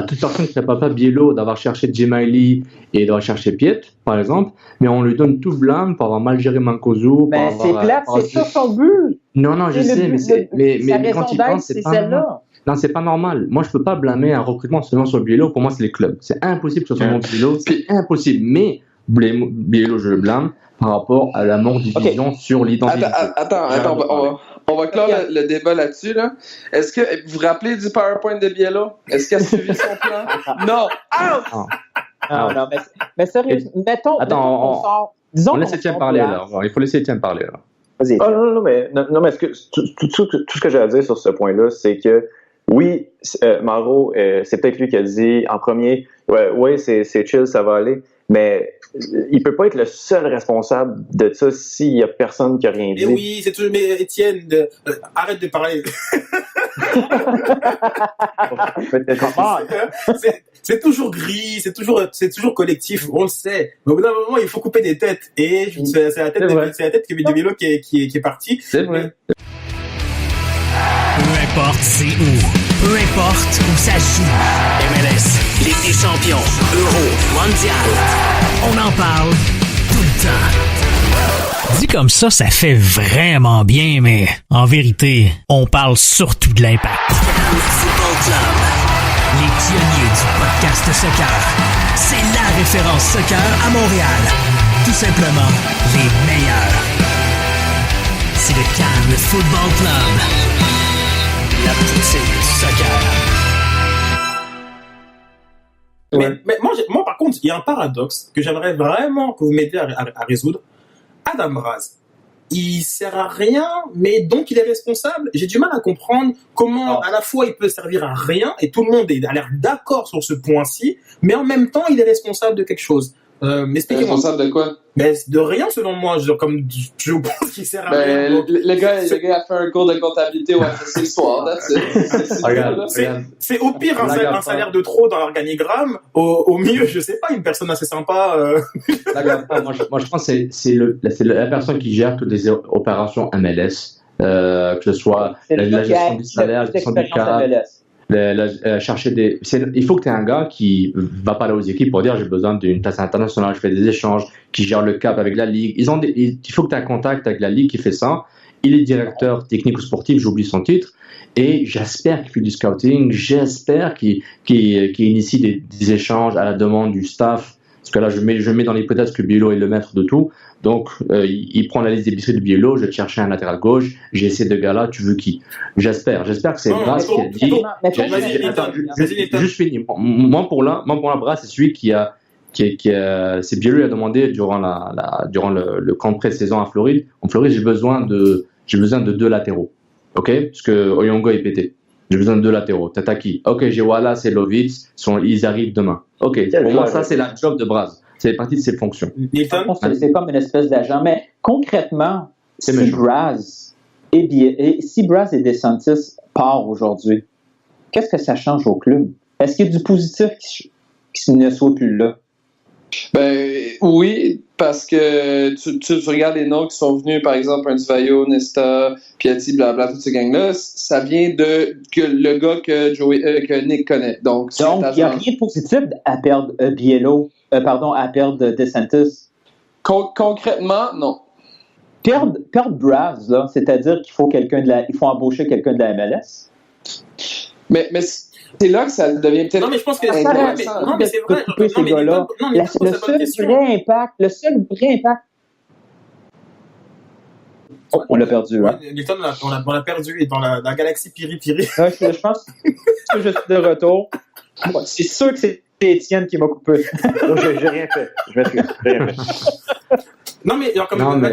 toute personne qui n'est pas Biello d'avoir cherché Dzemaili et d'avoir cherché Piet, par exemple, mais on lui donne tout le blâme pour avoir mal géré Mancosu. Mais c'est plate, c'est ça son but. Non, je sais, mais quand il pense, c'est celle-là. Non, c'est pas normal. Moi, je peux pas blâmer un recrutement seulement sur Biello. Pour moi, c'est les clubs. C'est impossible que ce soit seulement Biello. C'est impossible. Mais Biello, je le blâme par rapport à la mort division sur l'identité. Attends, on va clore le débat là-dessus. Là. Est-ce que vous vous rappelez du PowerPoint de Biello? Est-ce qu'il a suivi son plan? Non! Non, mais sérieux, mettons qu'on sort. Disons on laisse Étienne parler là. Il faut laisser Étienne parler là. Vas-y. Non, mais tout ce que j'ai à dire sur ce point-là, c'est que oui, Mauro, c'est peut-être lui qui a dit en premier, ouais, c'est chill, ça va aller, mais il peut pas être le seul responsable de ça s'il y a personne qui a rien dit. Mais oui, c'est toujours. Mais Étienne, arrête de parler. C'est toujours gris, c'est toujours collectif, on le sait. Mais au bout d'un moment, il faut couper des têtes. Et c'est la tête de Biello qui est partie. C'est vrai. Peu importe c'est où, peu importe où ça se joue. MLS, Ligue des champions, Euro, Mondial. On en parle tout le temps. Dit comme ça fait vraiment bien, mais en vérité, on parle surtout de l'impact. Cannes Football Club, les pionniers du podcast soccer. C'est la référence soccer à Montréal. Tout simplement, les meilleurs. C'est le Cannes Football Club. La poutine du soccer. Mais moi, par contre, il y a un paradoxe que j'aimerais vraiment que vous m'aidiez à résoudre. Adam Raz, il sert à rien, mais donc il est responsable. J'ai du mal à comprendre comment à la fois il peut servir à rien, et tout le monde a l'air d'accord sur ce point-ci, mais en même temps il est responsable de quelque chose. Mais responsable de quoi? Mais de rien selon moi, je pense qu'il sert à rien. Donc, le gars a fait un cours de comptabilité au FSC soir. C'est au pire un salaire de trop dans l'organigramme, au mieux, je sais pas, une personne assez sympa. Moi je pense que c'est la personne qui gère toutes les opérations MLS, que ce soit la gestion du salaire, la gestion du cadre. Il faut que tu aies un gars qui va parler aux équipes pour dire j'ai besoin d'une place internationale, je fais des échanges, qui gère le cap avec la ligue. Il faut que tu aies un contact avec la ligue qui fait ça. Il est directeur technique ou sportif, j'oublie son titre, et j'espère qu'il fait du scouting, j'espère qu'il initie des échanges à la demande du staff, parce que là je mets dans l'hypothèse que Biello est le maître de tout. Donc, il prend la liste d'épicerie de Biello, je vais te chercher un latéral gauche, j'ai ces deux gars-là, tu veux qui? J'espère que c'est Brass qui a dit. Juste fini. Moi, pour là, Brass, c'est celui c'est Biello qui a demandé durant le camp de pré-saison à Floride. En Floride, j'ai besoin de 2 latéraux. OK? Parce que Oyongo est pété. J'ai besoin de 2 latéraux. Tataki. OK, j'ai Wallace et Lovitz, ils arrivent demain. OK. Pour moi, ça, c'est la job de Brass. C'est partie de ses fonctions. C'est comme une espèce d'agent. Mais concrètement, si Braz et DeSantis part aujourd'hui, qu'est-ce que ça change au club? Est-ce qu'il y a du positif qui ne soit plus là? Oui, parce que tu regardes les noms qui sont venus, par exemple, un Divayo, Nesta, Piatti, blabla, toute cette gang-là, ça vient de le gars que Nick connaît. Donc, il n'y a rien de positif à perdre à perdre DeSantis. Concrètement, non. Perdre Braz, là, c'est-à-dire qu'il faut embaucher quelqu'un de la MLS. Mais c'est là que ça devient peut-être. Non, mais je pense que c'est vrai. Le seul vrai impact. Oh, on l'a perdu, hein? Nilton, on l'a perdu, et dans la galaxie Piri-Piri. Je pense que je suis de retour. C'est sûr que c'est Étienne qui m'a coupé. J'ai rien fait. Je m'excuse. J'ai rien fait. Non, mais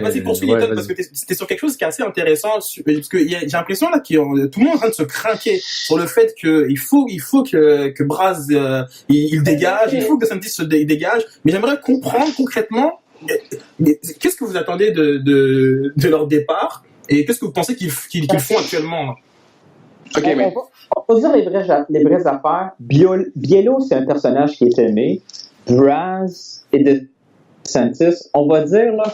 vas-y, poursuis, Nilton, parce que t'es sur quelque chose qui est assez intéressant, parce que j'ai l'impression là que tout le monde est en train de se craquer sur le fait qu'il faut que Braz il dégage, il faut que DeSantis se dégage, mais j'aimerais comprendre concrètement qu'est-ce que vous attendez de leur départ, et qu'est-ce que vous pensez qu'ils font actuellement. Okay, mais on va dire les vraies affaires. Bielo, c'est un personnage qui est aimé. Braz et DeSantis, on va dire là,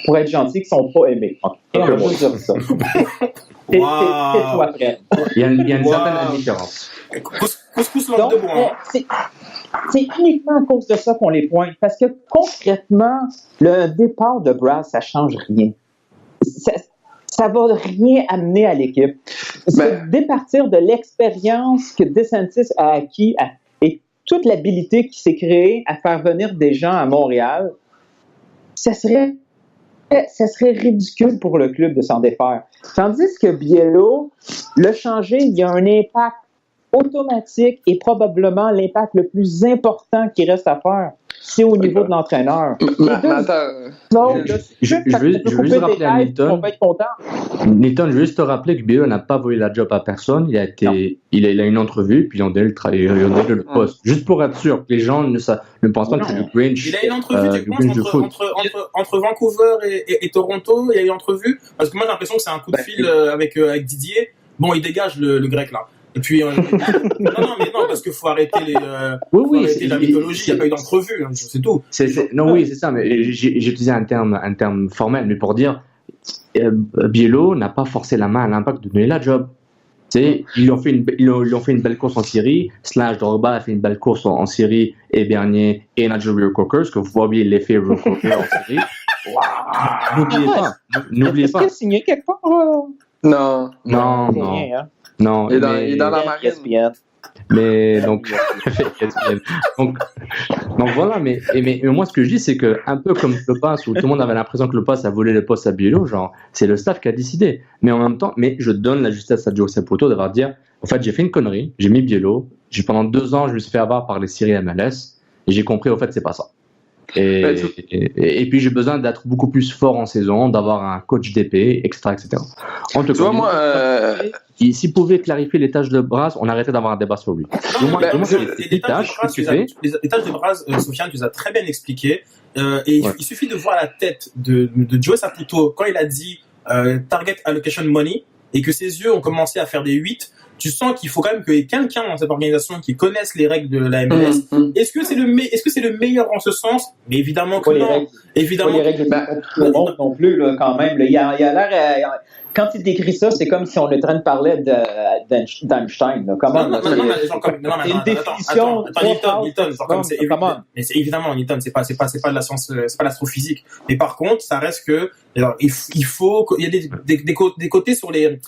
pour être gentil, qui sont pas aimés. On va juste dire ça. Wow. Il y a une certaine indifférence. Couscous langue de bois. C'est uniquement à cause de ça qu'on les pointe. Parce que concrètement, le départ de Braz, ça change rien. Ça va rien amener à l'équipe. C'est départir de l'expérience que DeSantis a acquis et toute l'habilité qui s'est créée à faire venir des gens à Montréal. Ça serait ridicule pour le club de s'en défaire. Tandis que Bielo, le changer, il y a un impact automatique et probablement l'impact le plus important qui reste à faire, c'est au niveau de l'entraîneur. Je veux juste rappeler à Nilton. Nilton, je veux juste te rappeler que Bielo n'a pas volé la job à personne. Il a une entrevue, puis ils ont donné le poste. Juste pour être sûr que les gens ne pensent pas que c'est le Grinch. Il a une entrevue, tu penses, entre Vancouver et Toronto, il y a une entrevue, parce que moi j'ai l'impression que c'est un coup de fil avec Didier. Bon, il dégage le grec là. Et puis, non, parce qu'il faut arrêter la mythologie, il n'y a pas eu d'entrevue, hein, c'est tout. Oui, c'est ça, mais j'ai utilisé un terme formel, mais pour dire, Bielo n'a pas forcé la main à l'Impact de donner la job. Ils lui ont fait une belle course en Syrie, Drogba a fait une belle course en Syrie, et Bernier, et Nigel Reo-Coker, que vous voyez l'effet Reo-Coker en Syrie. N'oubliez pas. Est-ce qu'il a signé quelque part? Non. Non, il est dans la marine. Mais donc voilà, mais moi ce que je dis, c'est que un peu comme le pass, où tout le monde avait l'impression que le pass a volé le poste à Bielo, genre c'est le staff qui a décidé. Mais en même temps, je donne la justesse à Joe Saputo d'avoir dit, en fait j'ai fait une connerie, j'ai mis Bielo, pendant 2 ans je me suis fait avoir par les séries MLS, et j'ai compris au fait c'est pas ça. Et puis j'ai besoin d'être beaucoup plus fort en saison, d'avoir un coach d'épée, etc. En tout cas, s'il pouvait clarifier les tâches de Braz, on arrêtait d'avoir un débat sur lui. Les tâches de Braz, Sofiane, tu les as très bien expliquées. Il suffit de voir la tête de Joe Saputo quand il a dit Target Allocation Money, et que ses yeux ont commencé à faire des 8. Tu sens qu'il faut quand même qu'il y ait quelqu'un dans cette organisation qui connaisse les règles de la MLS. Est-ce que c'est le meilleur en ce sens? Mais évidemment que non. Évidemment. Les règles non plus, là, quand même. Là. Il a l'air. Quand il décrit ça, c'est comme si on était en train de parler d'Einstein. Comment? C'est une définition. Nilton, c'est évidemment, Nilton, c'est pas de la science, c'est pas l'astrophysique. Mais par contre, ça reste que, alors, il y a des côtés sur les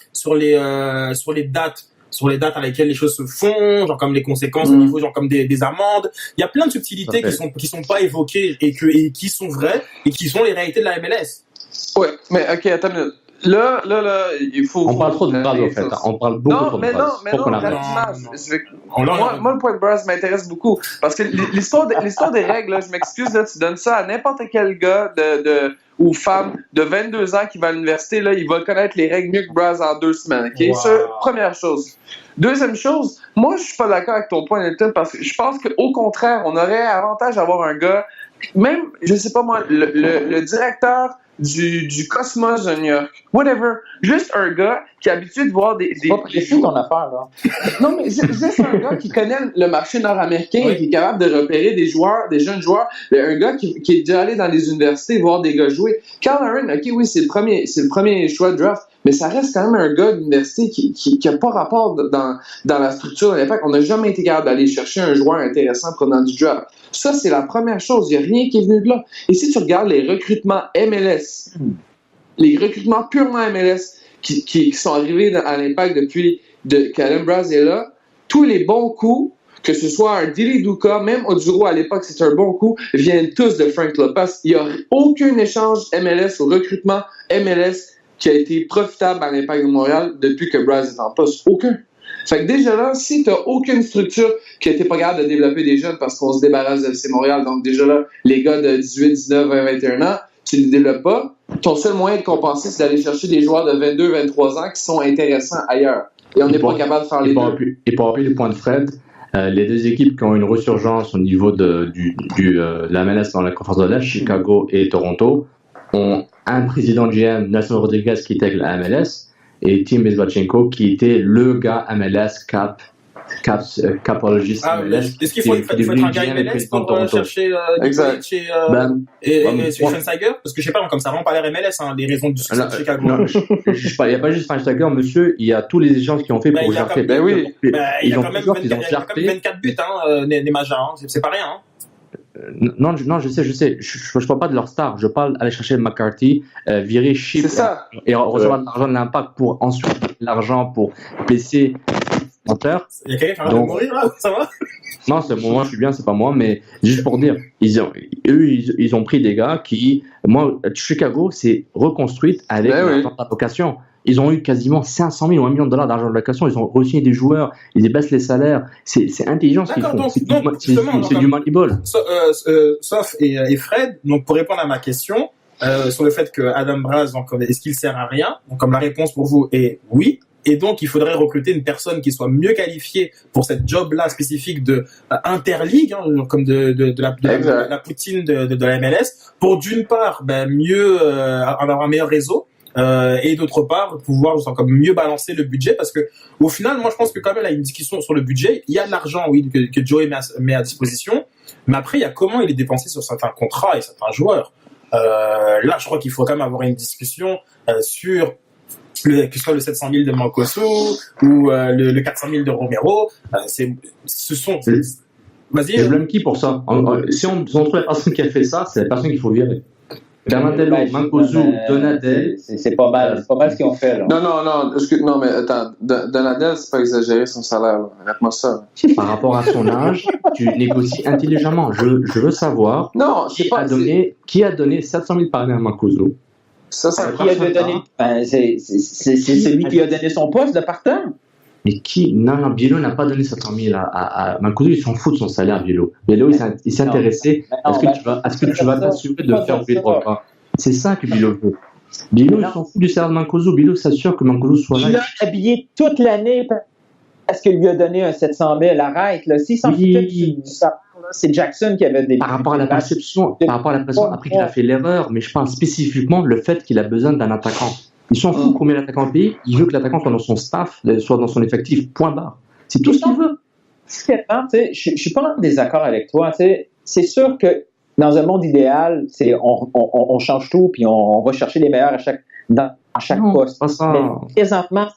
dates. Sur les dates à lesquelles les choses se font, genre comme les conséquences au niveau, genre comme des amendes. Il y a plein de subtilités qui sont pas évoquées et qui sont vraies et qui sont les réalités de la MLS. Ouais, mais ok, attends une minute. Là, il faut. On parle trop de Braz, en fait. On parle beaucoup trop de Braz. Moi, le point de Braz m'intéresse beaucoup. Parce que l'histoire des règles, là, je m'excuse, là, tu donnes ça à n'importe quel gars ou femme de 22 ans qui va à l'université, là, il va connaître les règles mieux que Braz en 2 semaines. Okay? Wow. Ça, première chose. Deuxième chose, moi, je suis pas d'accord avec ton point, Nilton, parce que je pense qu'au contraire, on aurait avantage d'avoir un gars, même, je sais pas moi, le directeur du Cosmos de New York. Whatever. Juste un gars qui est habitué de voir des C'est pas précis ton affaire, là. Non, mais juste un gars qui connaît le marché nord-américain et qui est capable de repérer des joueurs, des jeunes joueurs. Un gars qui est déjà allé dans les universités voir des gars jouer. Kyle Aaron, OK, oui, c'est le premier choix de draft, mais ça reste quand même un gars d'université qui a pas rapport dans la structure de l'Impact. On n'a jamais été capable d'aller chercher un joueur intéressant prenant du draft. Ça, c'est la première chose. Il n'y a rien qui est venu de là. Et si tu regardes les recrutements MLS, les recrutements purement MLS qui sont arrivés à l'Impact depuis qu'Adam Braz est là, tous les bons coups, que ce soit un Dili Duka, même Oduro à l'époque, c'est un bon coup, viennent tous de Frank Lopez. Il n'y a aucun échange MLS ou recrutement MLS qui a été profitable à l'Impact de Montréal depuis que Braz est en poste. Aucun. Fait que déjà là, si tu n'as aucune structure qui n'était pas capable de développer des jeunes parce qu'on se débarrasse de FC Montréal, donc déjà là, les gars de 18, 19, 20, 21 ans, tu ne les développes pas, ton seul moyen de compenser, c'est d'aller chercher des joueurs de 22, 23 ans qui sont intéressants ailleurs. Et on n'est pas capable de faire les deux. Et pour appuyer le point de Fred, les deux équipes qui ont une résurgence au niveau de la MLS dans la conférence de l'Est, Chicago et Toronto, ont un président GM, Nelson Rodriguez, qui était avec la MLS, et Tim Bezbatchenko, qui était le gars MLS capologiste MLS. Est-ce qu'il faut être un gars MLS pour chercher et Schweinsteiger? Parce que je sais pas, comme ça rend pas l'air MLS, hein, les raisons du succès de Chicago. Non, il n'y a pas juste Schweinsteiger, monsieur, il y a tous les échanges qu'ils ont fait pour jarter. Ben oui. Il y a quand même 24 buts, les Majas, c'est pas rien. Non, je sais. Je parle pas de leur star. Je parle aller chercher McCarthy, virer Chip et recevoir l'argent de l'Impact pour ensuite l'argent pour baisser le monteur. Il y a quelqu'un qui a l'air de mourir là, ça va? Non, c'est moi, je suis bien, c'est pas moi, mais juste pour dire, ils ont pris des gars qui, moi, Chicago s'est reconstruite avec l'argent de la location. Ils ont eu quasiment 500 000 ou $1 million d'argent de location. Ils ont re-signé des joueurs. Ils baissent les salaires. C'est intelligent ce qu'ils font. C'est du moneyball. Sauf et Fred, donc pour répondre à ma question sur le fait que Adam Braz, donc, est-ce qu'il sert à rien? Donc, comme la réponse pour vous est oui. Et donc, il faudrait recruter une personne qui soit mieux qualifiée pour cette job-là spécifique de interligue, hein, comme de la poutine de la MLS, pour d'une part mieux avoir un meilleur réseau. Et d'autre part pouvoir comme mieux balancer le budget, parce que au final moi je pense que quand même il y a une discussion sur le budget. Il y a de l'argent que Joey met à disposition, mais après il y a comment il est dépensé sur certains contrats et certains joueurs. Là je crois qu'il faut quand même avoir une discussion sur que ce soit le 700 000 de Mancosu ou le 400 000 de Romero. Vas-y. Je blâme qui pour ça? Si on trouve la personne qui a fait ça, c'est la personne qu'il faut virer. Bernardello, Mancosu, Donadel. C'est pas mal ce qu'ils ont fait, là. Non, mais attends, Donadel, c'est pas exagéré son salaire, là. Arrête-moi ça. Par rapport à son âge, tu négocies intelligemment. Je veux savoir qui a donné 700 000 par année à Mancosu. Qui a donné? C'est celui qui a donné son poste de partant. Mais qui? Non, Biello n'a pas donné 700 000 à Mancosu, il s'en fout de son salaire, Biello. Biello, il s'est intéressé à ce que tu vas t'assurer de faire oublier le repas. C'est ça que Biello veut. Biello, il s'en fout du salaire de Mancosu. Biello s'assure que Mancosu soit là. Il l'a habillé toute l'année parce qu'il lui a donné un 700 000. Arrête, là. S'il s'en foutait du salaire, c'est Jackson qui avait des... Par rapport à la perception, après qu'il a fait l'erreur, mais je parle spécifiquement le fait qu'il a besoin d'un attaquant. Ils s'en foutent combien l'attaquant paye, il veut que l'attaquant soit dans son staff, soit dans son effectif, point barre. C'est tout ce qu'il veut. Je suis pas en désaccord avec toi. C'est sûr que dans un monde idéal, on change tout puis on va chercher les meilleurs à chaque poste. Pas ça. Mais présentement,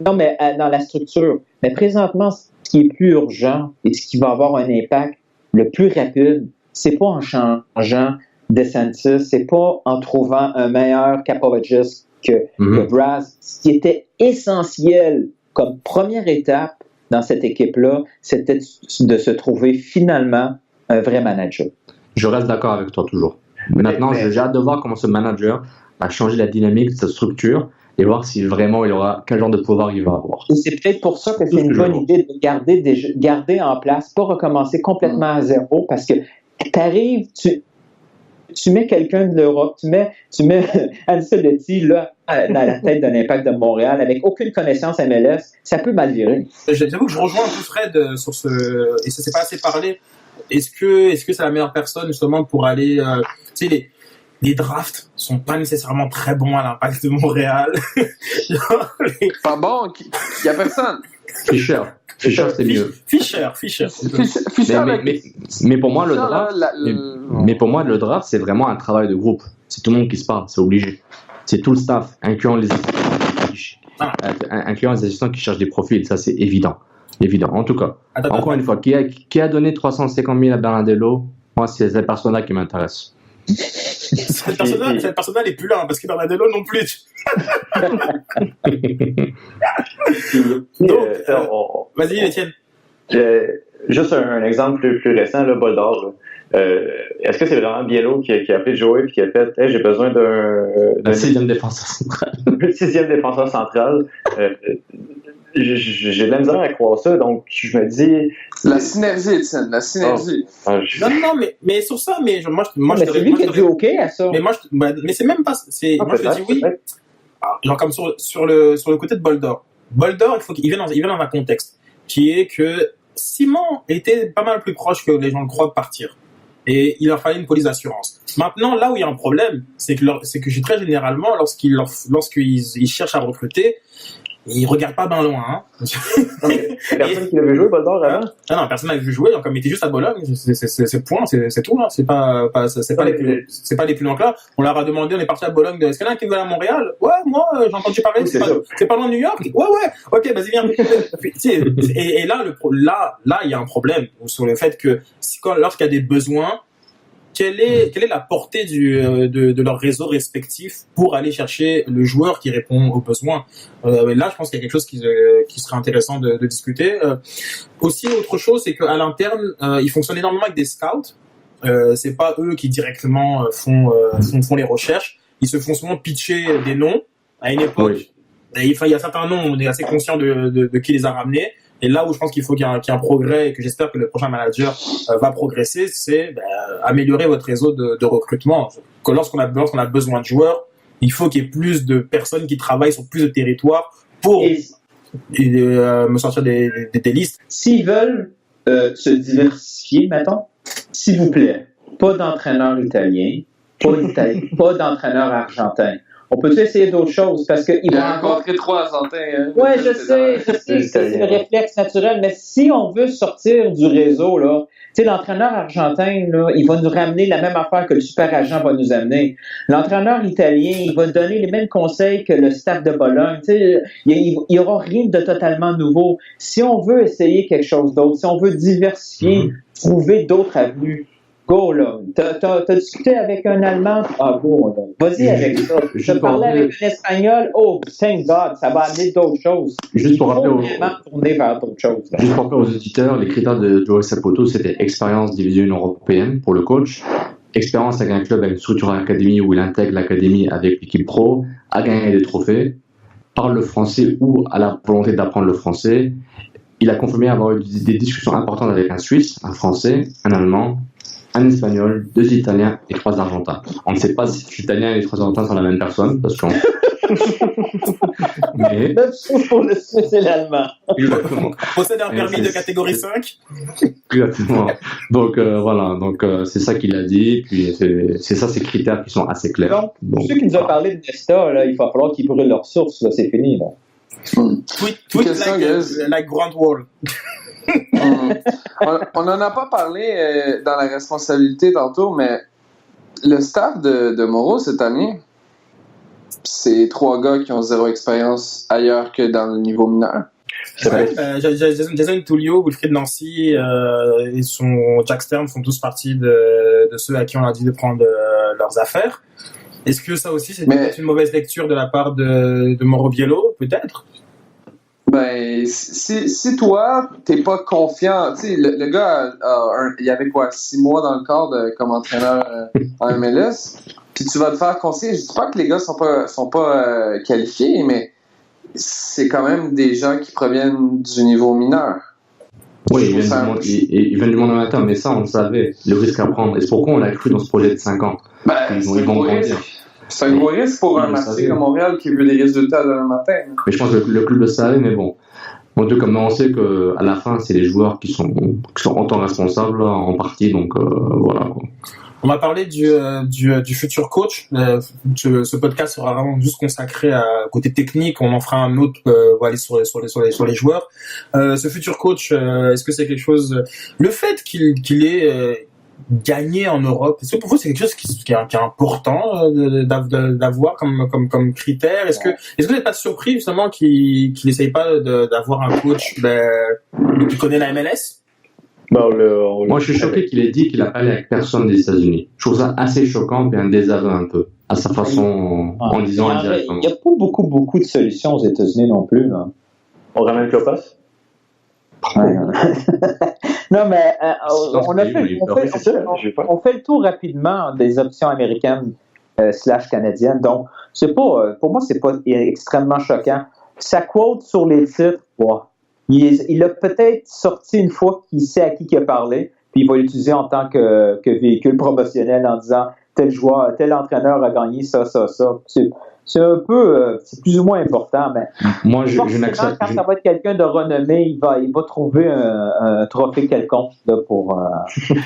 dans la structure, mais présentement, ce qui est plus urgent et ce qui va avoir un impact le plus rapide, c'est pas en changeant DeSantis, c'est pas en trouvant un meilleur capologiste que Braz. Ce qui était essentiel comme première étape dans cette équipe-là, c'était de se trouver finalement un vrai manager. Je reste d'accord avec toi toujours. Maintenant, j'ai hâte de voir comment ce manager va changer la dynamique de sa structure et voir si vraiment quel genre de pouvoir il va avoir. Et c'est peut-être pour ça que c'est une bonne idée de garder en place, pas recommencer complètement à zéro, parce que t'arrives, tu mets quelqu'un de l'Europe, tu mets Ancelotti là dans la tête d'un Impact de Montréal avec aucune connaissance MLS, ça peut mal virer. J'avoue que je rejoins un peu Fred sur et ça s'est pas assez parlé. Est-ce que c'est la meilleure personne justement pour aller, les drafts sont pas nécessairement très bons à l'Impact de Montréal. Pas bon, il y a personne. Fischer, c'est mieux. Fischer. Mais pour moi, le draft, mais pour moi, le draft, c'est vraiment un travail de groupe. C'est tout le monde qui se parle, c'est obligé. C'est tout le staff, incluant les assistants qui cherchent des profils. Ça, c'est évident. En tout cas, encore une fois, qui a donné 350 000 à Bernardello? Moi, c'est cette personne-là qui m'intéresse. Cette personne-là n'est plus là, parce que Bernardello non plus. Donc, vas-y, Étienne. Juste un exemple plus récent, le bol d'or. Est-ce que c'est vraiment Biello qui a appelé Joey et qui a fait j'ai besoin d'un 6e défenseur central. Le 6e défenseur central. J'ai de la misère à croire ça, donc je me dis... La synergie, Étienne, la synergie. Non, mais sur ça, mais moi c'est lui qui a dit OK à ça. Mais c'est même pas... Moi, je te dis oui. Genre comme sur le côté de Boldor. Boldor, il faut qu'il vienne dans un contexte qui est que Simon était pas mal plus proche que les gens le croient de partir. Et il leur fallait une police d'assurance. Maintenant, là où il y a un problème, c'est que très généralement, lorsqu'ils cherchent à recruter, ils regardent pas bien loin, hein. Personne qui l'avait joué, Boldor, avant? Non, personne n'avait vu jouer, donc comme il était juste à Bologne, c'est point, c'est tout, là. C'est pas les plus loin que là. On leur a demandé, on est parti à Bologne, est-ce qu'il y en a qui veulent à Montréal? Ouais, moi, j'ai entendu parler, c'est pas loin de New York? Ouais, ok, vas-y, viens. Et là, il y a un problème sur le fait que, lorsqu'il y a des besoins, quelle est la portée de leur réseau respectif pour aller chercher le joueur qui répond aux besoins. Là, je pense qu'il y a quelque chose qui serait intéressant de discuter. Aussi, autre chose, c'est qu'à l'interne, ils fonctionnent énormément avec des scouts. C'est pas eux qui directement font les recherches. Ils se font souvent pitcher des noms à une époque. Oui. Il y a certains noms, on est assez conscient de qui les a ramenés. Et là où je pense qu'il faut qu'il y ait un progrès et que j'espère que le prochain manager va progresser, c'est améliorer votre réseau de recrutement. Que lorsqu'on a besoin de joueurs, il faut qu'il y ait plus de personnes qui travaillent sur plus de territoires pour me sortir des listes. S'ils veulent se diversifier, mettons, s'il vous plaît, pas d'entraîneur italien, pas d'entraîneur argentin. On peut essayer d'autres choses parce qu'il va rencontrer 3 Argentins. Oui, je sais, c'est le réflexe naturel. Mais si on veut sortir du réseau, là, tu sais, l'entraîneur argentin, là, il va nous ramener la même affaire que le super agent va nous amener. L'entraîneur italien, il va donner les mêmes conseils que le staff de Bologne. Tu sais, il y aura rien de totalement nouveau. Si on veut essayer quelque chose d'autre, si on veut diversifier, trouver d'autres avenues. Go, là. T'as discuté avec un Allemand? Ah, go, là. Vas-y avec ça. T'as parlé avec un Espagnol? Oh, thank God, ça va amener d'autres choses. Juste pour rappeler tourner vers d'autres choses. Juste pour rappeler aux auditeurs, les critères de Joey Saputo, c'était expérience division européenne pour le coach, expérience avec un club avec une structure académie où il intègre l'académie avec l'équipe pro, a gagné des trophées, parle le français ou a la volonté d'apprendre le français. Il a confirmé avoir eu des discussions importantes avec un Suisse, un Français, un Allemand, un Espagnol, 2 Italiens et 3 Argentins. On ne sait pas si l'Italien et les 3 Argentins sont la même personne, parce qu'on... Mais... Même chose pour le Suisse et l'Allemand. Exactement. Possède un permis de catégorie 5. Exactement. Donc, voilà. Donc, c'est ça qu'il a dit. Puis, c'est ça, ces critères qui sont assez clairs. Donc, pour ceux qui nous ont parlé de Nesta, là, il va falloir qu'ils brûlent leurs sources. Là, c'est fini, là. Tweet like Grand Wall. On n'en a pas parlé dans la responsabilité tantôt, mais le staff de Moreau cette année, c'est 3 gars qui ont 0 expérience ailleurs que dans le niveau mineur. C'est vrai. Jason Tullio, Wilfried Nancy et Jack Stern font tous partie de ceux à qui on a dit de prendre leurs affaires. Est-ce que ça aussi, c'est peut-être une mauvaise lecture de la part de Mauro Biello, peut-être? Ben, si toi, t'es pas confiant, tu sais, le gars, il y avait quoi, 6 mois dans le corps comme entraîneur en MLS, puis tu vas te faire conseiller. Je dis pas que les gars sont pas qualifiés, mais c'est quand même des gens qui proviennent du niveau mineur. Oui, ils viennent du monde amateur, mais ça, on le savait, le risque à prendre. Et c'est pourquoi on a cru dans ce projet de 5 ans. Ben, ils vont grandir. C'est un gros risque pour un marché comme Montréal qui veut des résultats demain matin. Mais je pense que le club le savait, mais bon. En tout cas, mais on sait qu'à la fin, c'est les joueurs qui sont en temps responsables en partie, donc voilà. Quoi. On va parler du futur coach. Ce podcast sera vraiment juste consacré à côté technique. On en fera un autre. On va aller sur les joueurs. Ce futur coach, est-ce que c'est quelque chose? Le fait qu'il ait gagné en Europe, est-ce que pour vous c'est quelque chose qui est important d'avoir comme critère? Est-ce que vous n'êtes pas surpris justement qu'il n'essaye pas d'avoir un coach qui connaît la MLS? Moi, je suis choqué qu'il ait dit qu'il a parlé avec personne des États-Unis. Je trouve ça assez choquant et un désaveu un peu à sa façon en disant indirectement. Il n'y a pas beaucoup de solutions aux États-Unis non plus. Là. On ramène Klopas? Ouais. Non, mais on fait le tour rapidement des options américaines / canadiennes. Donc, c'est pas, pour moi, c'est pas extrêmement choquant. Sa quote sur les titres, il a peut-être sorti une fois qu'il sait à qui il a parlé, puis il va l'utiliser en tant que véhicule promotionnel en disant tel joueur, tel entraîneur a gagné ça. C'est un peu, c'est plus ou moins important, mais moi, je n'accepte quand ça va être quelqu'un de renommé, il va trouver un trophée quelconque là, pour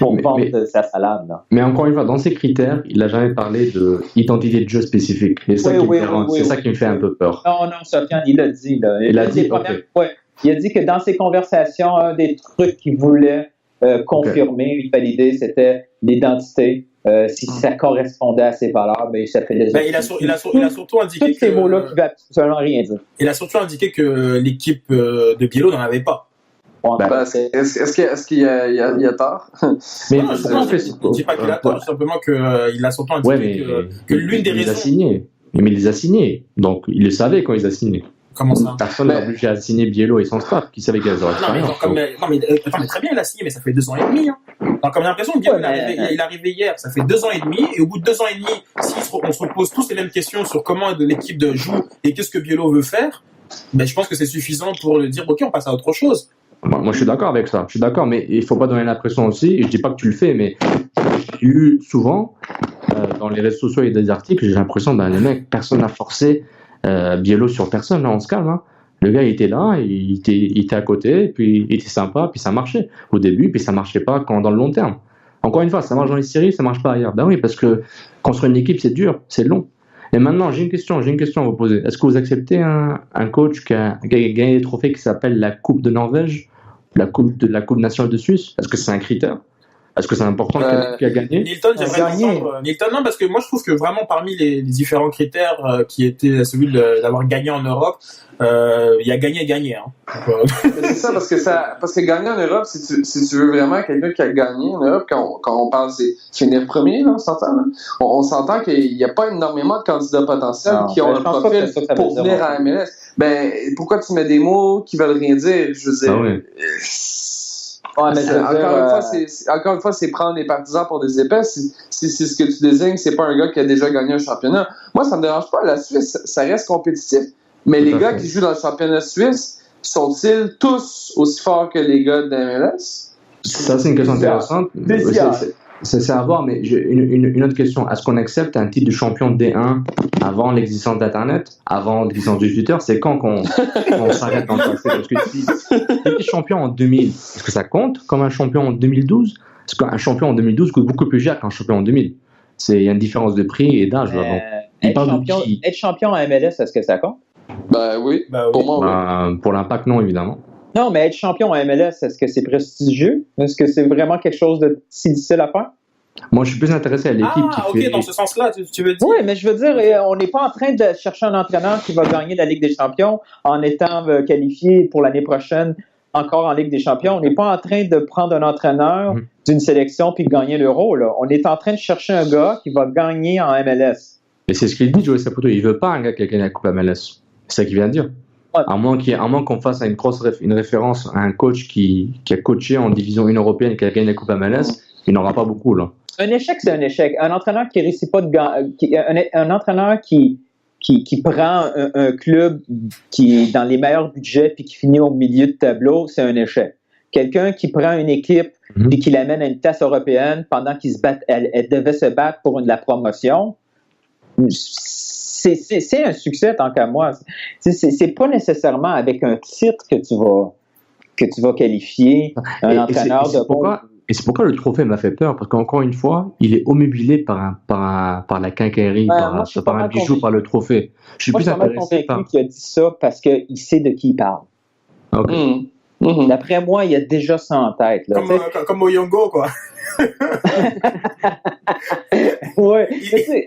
vendre sa salade. Là. Mais encore une fois, dans ces critères, il n'a jamais parlé d'identité de jeu spécifique. Et c'est ça qui me fait un peu peur. Non, Sofiane, il l'a dit. Là. Il a dit, il a dit que dans ses conversations, un des trucs qu'il voulait confirmer, valider, c'était l'identité. Si ça correspondait à ses valeurs, ça fait des il a surtout indiqué tous ces mots-là qui ne veulent absolument rien dire. Il a surtout indiqué que l'équipe de Biello n'en avait pas. Est-ce qu'il y a tort? Mais non, je ne dis pas qu'il a tort, tout simplement qu'il a surtout indiqué que l'une des raisons... Mais il les a signés, donc il le savait quand il les a signés. Comment ça? Personne n'a obligé à signer Biello et son staff, qui savait qu'ils auraient mais très bien, il a signé, mais ça fait 2 ans et demi. Hein. Donc, comme j'ai l'impression que Biello, il est arrivé hier, ça fait 2 ans et demi, et au bout de 2 ans et demi, on se pose tous les mêmes questions sur comment l'équipe joue et qu'est-ce que Biello veut faire, je pense que c'est suffisant pour dire, ok, on passe à autre chose. Moi, je suis d'accord avec ça. Je suis d'accord, mais il faut pas donner l'impression aussi, et je dis pas que tu le fais, mais j'ai lu souvent, dans les réseaux sociaux et des articles, j'ai l'impression, les mecs, personne n'a forcé Biello sur personne, là, on se calme, hein. Le gars, il était là, il était à côté, puis il était sympa, puis ça marchait au début, puis ça marchait pas dans le long terme. Encore une fois, ça marche dans les séries, ça marche pas ailleurs. Ben oui, parce que construire une équipe, c'est dur, c'est long. Et maintenant, j'ai une question à vous poser. Est-ce que vous acceptez un coach qui a gagné des trophées qui s'appelle la Coupe de Norvège, la Coupe nationale de Suisse? Est-ce que c'est un critère? Est-ce que c'est important qu'il a gagné? Nilton, j'aimerais entendre. Nilton, non, parce que moi je trouve que vraiment parmi les différents critères qui étaient celui d'avoir gagné en Europe, il y a gagné. Hein. C'est ça, parce que gagner en Europe, si tu veux vraiment quelqu'un qui a gagné en Europe, quand on parle, c'est finir premier, là, on s'entend. Là. On s'entend qu'il n'y a pas énormément de candidats potentiels qui ont le profil pour venir à MLS. Pourquoi tu mets des mots qui veulent rien dire? Je veux dire. Encore une fois, c'est prendre les partisans pour des épais. Si ce que tu désignes, c'est pas un gars qui a déjà gagné un championnat. Moi, ça me dérange pas. La Suisse, ça reste compétitif. Mais les gars qui jouent dans le championnat suisse, sont-ils tous aussi forts que les gars de MLS? Ça, c'est une question intéressante. C'est à voir, mais une autre question. Est-ce qu'on accepte un titre de champion de D1 avant l'existence d'Internet, avant l'existence du Twitter? C'est quand qu'on s'arrête dans le passé? Parce que si tu es champion en 2000, est-ce que ça compte comme un champion en 2012? Parce qu'un champion en 2012 coûte beaucoup plus cher qu'un champion en 2000. Il y a une différence de prix et d'âge. Être champion à MLS, est-ce que ça compte? Oui, pour moi, oui. Pour l'Impact, non, évidemment. Non, mais être champion à MLS, est-ce que c'est prestigieux? Est-ce que c'est vraiment quelque chose de si difficile à faire? Moi, je suis plus intéressé à l'équipe qui fait... dans ce sens-là, tu veux dire? Oui, mais je veux dire, on n'est pas en train de chercher un entraîneur qui va gagner la Ligue des Champions en étant qualifié pour l'année prochaine encore en Ligue des Champions. On n'est pas en train de prendre un entraîneur d'une sélection puis de gagner l'Euro. Là. On est en train de chercher un gars qui va gagner en MLS. Et c'est ce qu'il dit, Joey Saputo. Il veut pas un gars qui a gagné la Coupe MLS. C'est ça qu'il vient de dire. Ouais. À moins qu'on fasse une référence à un coach qui a coaché en division 1 européenne et qui a gagné la Coupe MLS, il n'aura pas beaucoup, là. Un échec, c'est un échec. Un entraîneur qui réussit pas un entraîneur qui prend un club qui est dans les meilleurs budgets puis qui finit au milieu de tableau, c'est un échec. Quelqu'un qui prend une équipe et qui l'amène à une tasse européenne pendant qu'ils se battent, elle devait se battre pour la promotion, c'est un succès tant qu'à moi. C'est pas nécessairement avec un titre que tu vas qualifier un entraîneur de Et c'est pourquoi le trophée m'a fait peur, parce qu'encore une fois, il est omnubilé par la quincaillerie, par un bijou, par le trophée. Je suis plus intéressé par... qu'il a dit ça parce qu'il sait de qui il parle. Okay. D'après moi, il a déjà ça en tête. Là, comme Oyongo, quoi. Ouais.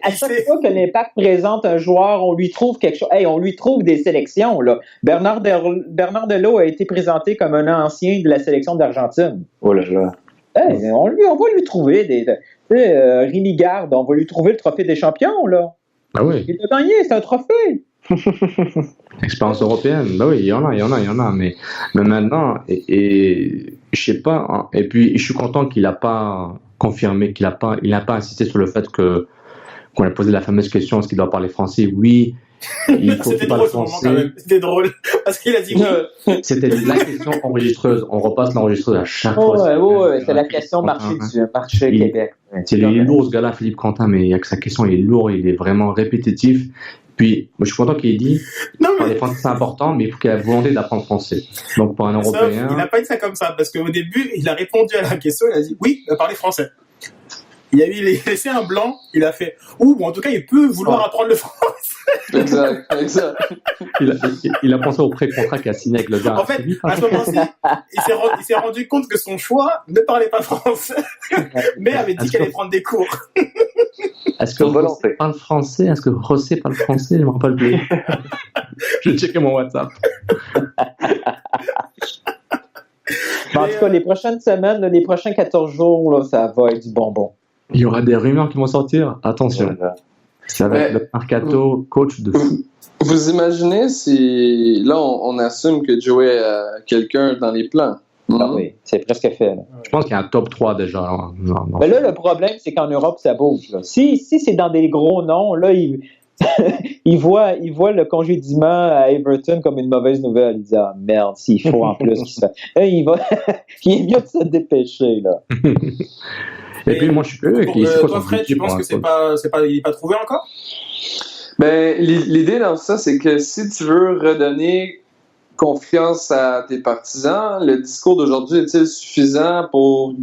À chaque fois que l'Impact présente un joueur, on lui trouve quelque chose. Hey, on lui trouve des sélections. Là. Bernard Delot a été présenté comme un ancien de la sélection d'Argentine. Oh là là. Hey, on va lui trouver Rémi Garde, on va lui trouver le trophée des champions, là. Ah oui. Il a gagné, c'est un trophée. Expérience européenne, bah oui, il y en a, mais maintenant, et je sais pas, hein, et puis je suis content qu'il n'a pas confirmé, il n'a pas insisté sur le fait qu'on a posé la fameuse question, est-ce qu'il doit parler français? Oui. C'était drôle ce moment quand même. C'était drôle parce qu'il a dit oui. C'était la question enregistreuse. On repasse l'enregistreuse à chaque fois. Ouais, c'est la question marché Québec. Il est lourd ce gars-là, Philippe Quentin, mais il y a que sa question, il est lourd, il est vraiment répétitif. Puis, moi, je suis content qu'il ait dit, parler français c'est important, mais il faut qu'il ait la volonté d'apprendre français. Donc, pour un Européen. Il n'a pas dit ça comme ça, parce qu'au début, il a répondu à la question, il a dit oui, parler français. Il a laissé un blanc, il a fait en tout cas, il peut vouloir apprendre le français. Exact. Il a pensé au pré-contrat qu'il a signé avec le gars. En fait, à ce moment-ci, il s'est rendu compte que son choix ne parlait pas français, mais avait dit qu'elle allait prendre des cours. Est-ce que José parle français? Est-ce que José parle français? Je ne me rappelle plus. Je vais checker mon WhatsApp. En tout cas, les prochaines semaines, les prochains 14 jours, là, ça va être du bonbon. Il y aura des rumeurs qui vont sortir. Attention. Ça va être le mercato coach de fou. Vous imaginez si... Là, on assume que Joey a quelqu'un dans les plans. Oui, c'est presque fait. Là. Je pense qu'il y a un top 3 déjà. Mais là, le problème, c'est qu'en Europe, ça bouge. Là. Si c'est dans des gros noms, là, il voit le congédiement à Everton comme une mauvaise nouvelle. Il dit « Ah, merde, s'il faut en plus qu'il se fait... » Il est mieux de se dépêcher, là. Et puis, moi, je suis curieux. Toi, Fred, tu penses que il n'est pas trouvé encore? Ben, l'idée dans ça, c'est que si tu veux redonner confiance à tes partisans, le discours d'aujourd'hui est-il suffisant pour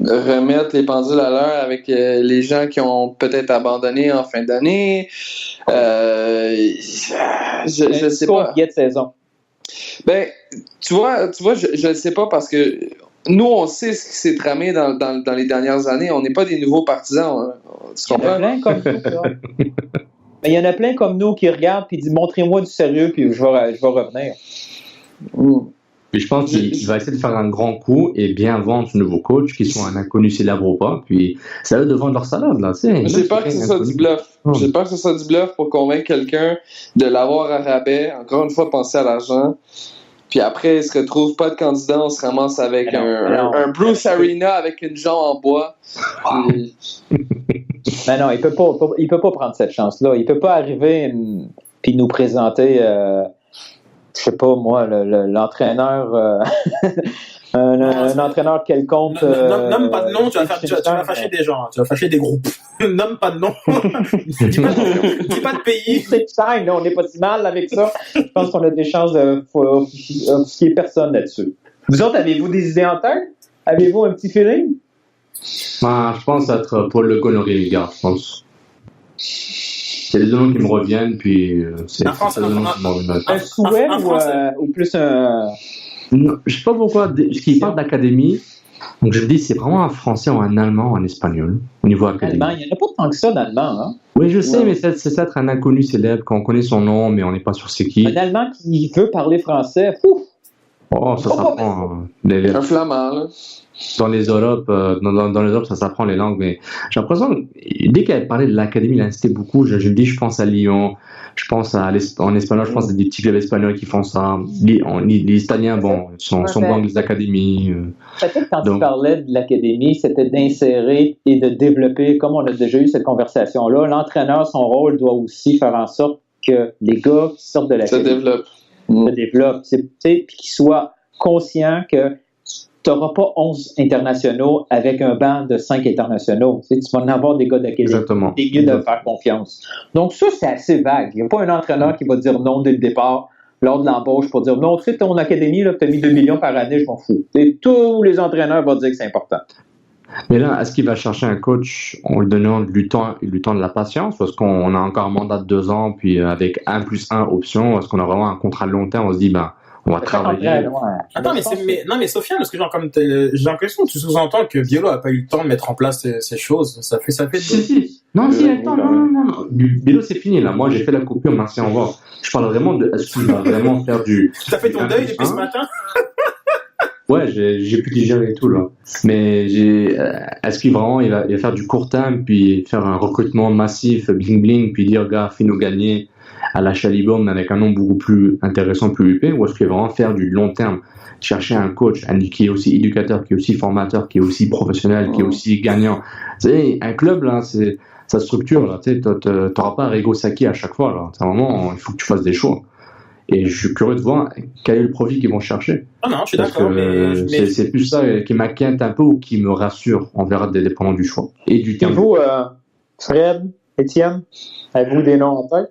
remettre les pendules à l'heure avec les gens qui ont peut-être abandonné en fin d'année? Je sais pas. De saison. Ben, tu vois, je ne sais pas parce que nous, on sait ce qui s'est tramé dans les dernières années. On n'est pas des nouveaux partisans. Il y en a plein comme nous. Mais il y en a plein comme nous qui regardent et disent « Montrez-moi du sérieux, puis je vais revenir. » Puis je pense qu'il va essayer de faire un grand coup et bien vendre ce nouveau coach, qu'ils soient un inconnu célèbre ou pas. Puis c'est à eux de vendre leur salade, là. J'ai peur que ce soit du bluff. J'ai peur que ce soit du bluff pour convaincre quelqu'un de l'avoir à rabais. Encore une fois, penser à l'argent. Puis après, il se retrouve pas de candidat, on se ramasse avec un Bruce Arena avec une jambe en bois. Mais non, il peut pas prendre cette chance-là. Il peut pas arriver puis nous présenter, je sais pas moi, l'entraîneur, un entraîneur quelconque. Nomme pas de nom, tu vas fâcher des gens, tu vas fâcher des groupes. Nomme pas de nom. Dis pas de pays. C'est time, là, on n'est pas si mal avec ça. Je pense qu'on a des chances d'offusquer personne là-dessus. Vous autres, avez-vous des idées en tête? Avez-vous un petit feeling? Je pense être Paul Le Guen Rémi-Garde, je pense. C'est les deux noms qui me reviennent, puis c'est les deux noms qui me reviennent. Un souhait ou plus un... Non, je sais pas pourquoi, parce qu'il parle d'académie, donc je me dis c'est vraiment un français ou un allemand ou un espagnol au niveau académique. Allemand, il n'y en a pas tant que ça d'allemand, hein? Oui, je sais, mais c'est peut-être un inconnu célèbre, qu'on connaît son nom, mais on n'est pas sûr c'est qui. Un allemand qui veut parler français, ouf! Oh, ça s'apprend. Un flamand, là. Dans les Europes, dans les Europes, ça s'apprend les langues, mais j'ai l'impression que dès qu'elle parlait de l'académie, il a insisté beaucoup. Je me dis, je pense à Lyon, je pense en espagnol, je pense à des petits clubs espagnols qui font ça. Les Italiens, bon, sont bons avec les académies. Peut-être quand tu parlais de l'académie, c'était d'insérer et de développer, comme on a déjà eu cette conversation-là, l'entraîneur, son rôle doit aussi faire en sorte que les gars qui sortent de l'académie se développent, puis qu'ils soient conscients que tu n'auras pas 11 internationaux avec un banc de 5 internationaux. Tu vas en avoir des gars d'académie, Exactement. des gars de faire confiance. Donc ça, c'est assez vague. Il n'y a pas un entraîneur qui va dire non dès le départ, lors de l'embauche, pour dire non, tu sais, ton académie, tu as mis 2 millions par année, je m'en fous. Et tous les entraîneurs vont dire que c'est important. Mais là, est-ce qu'il va chercher un coach en lui donnant du temps de la patience, ou est-ce qu'on a encore un mandat de 2 ans, puis avec 1+1 option, est-ce qu'on a vraiment un contrat de long terme, on se dit, on va travailler. Attends, mais Sofiane, parce que j'ai l'impression que tu sous-entends que Biello a pas eu le temps de mettre en place ces choses. Ça fait. Si. Non, si, attends, non. Biello, c'est fini, là. Moi, j'ai fait la coupure, merci, au revoir. Je parle vraiment de, est-ce qu'il va vraiment faire du. T'as fait ton deuil depuis ce matin? Ouais, j'ai pu digérer et tout, là. Mais est-ce qu'il vraiment, il va faire du court terme, puis faire un recrutement massif, bling, puis dire, gars, fais-nous gagner à la Chalibom avec un nom beaucoup plus intéressant, plus huppé, ou est-ce qu'il va vraiment faire du long terme, chercher un coach qui est aussi éducateur, qui est aussi formateur, qui est aussi professionnel, qui est aussi gagnant. Tu sais, un club, là, c'est sa structure, là, tu sais, t'auras pas Arrigo Sacchi à chaque fois, là. C'est vraiment, il faut que tu fasses des choix. Et je suis curieux de voir quel est le profit qu'ils vont chercher. Ah non, je suis d'accord, mais... C'est plus ça qui m'inquiète un peu ou qui me rassure. On verra dépendant du choix et du terme. Et vous, Fred, Étienne, avez-vous des noms en tête?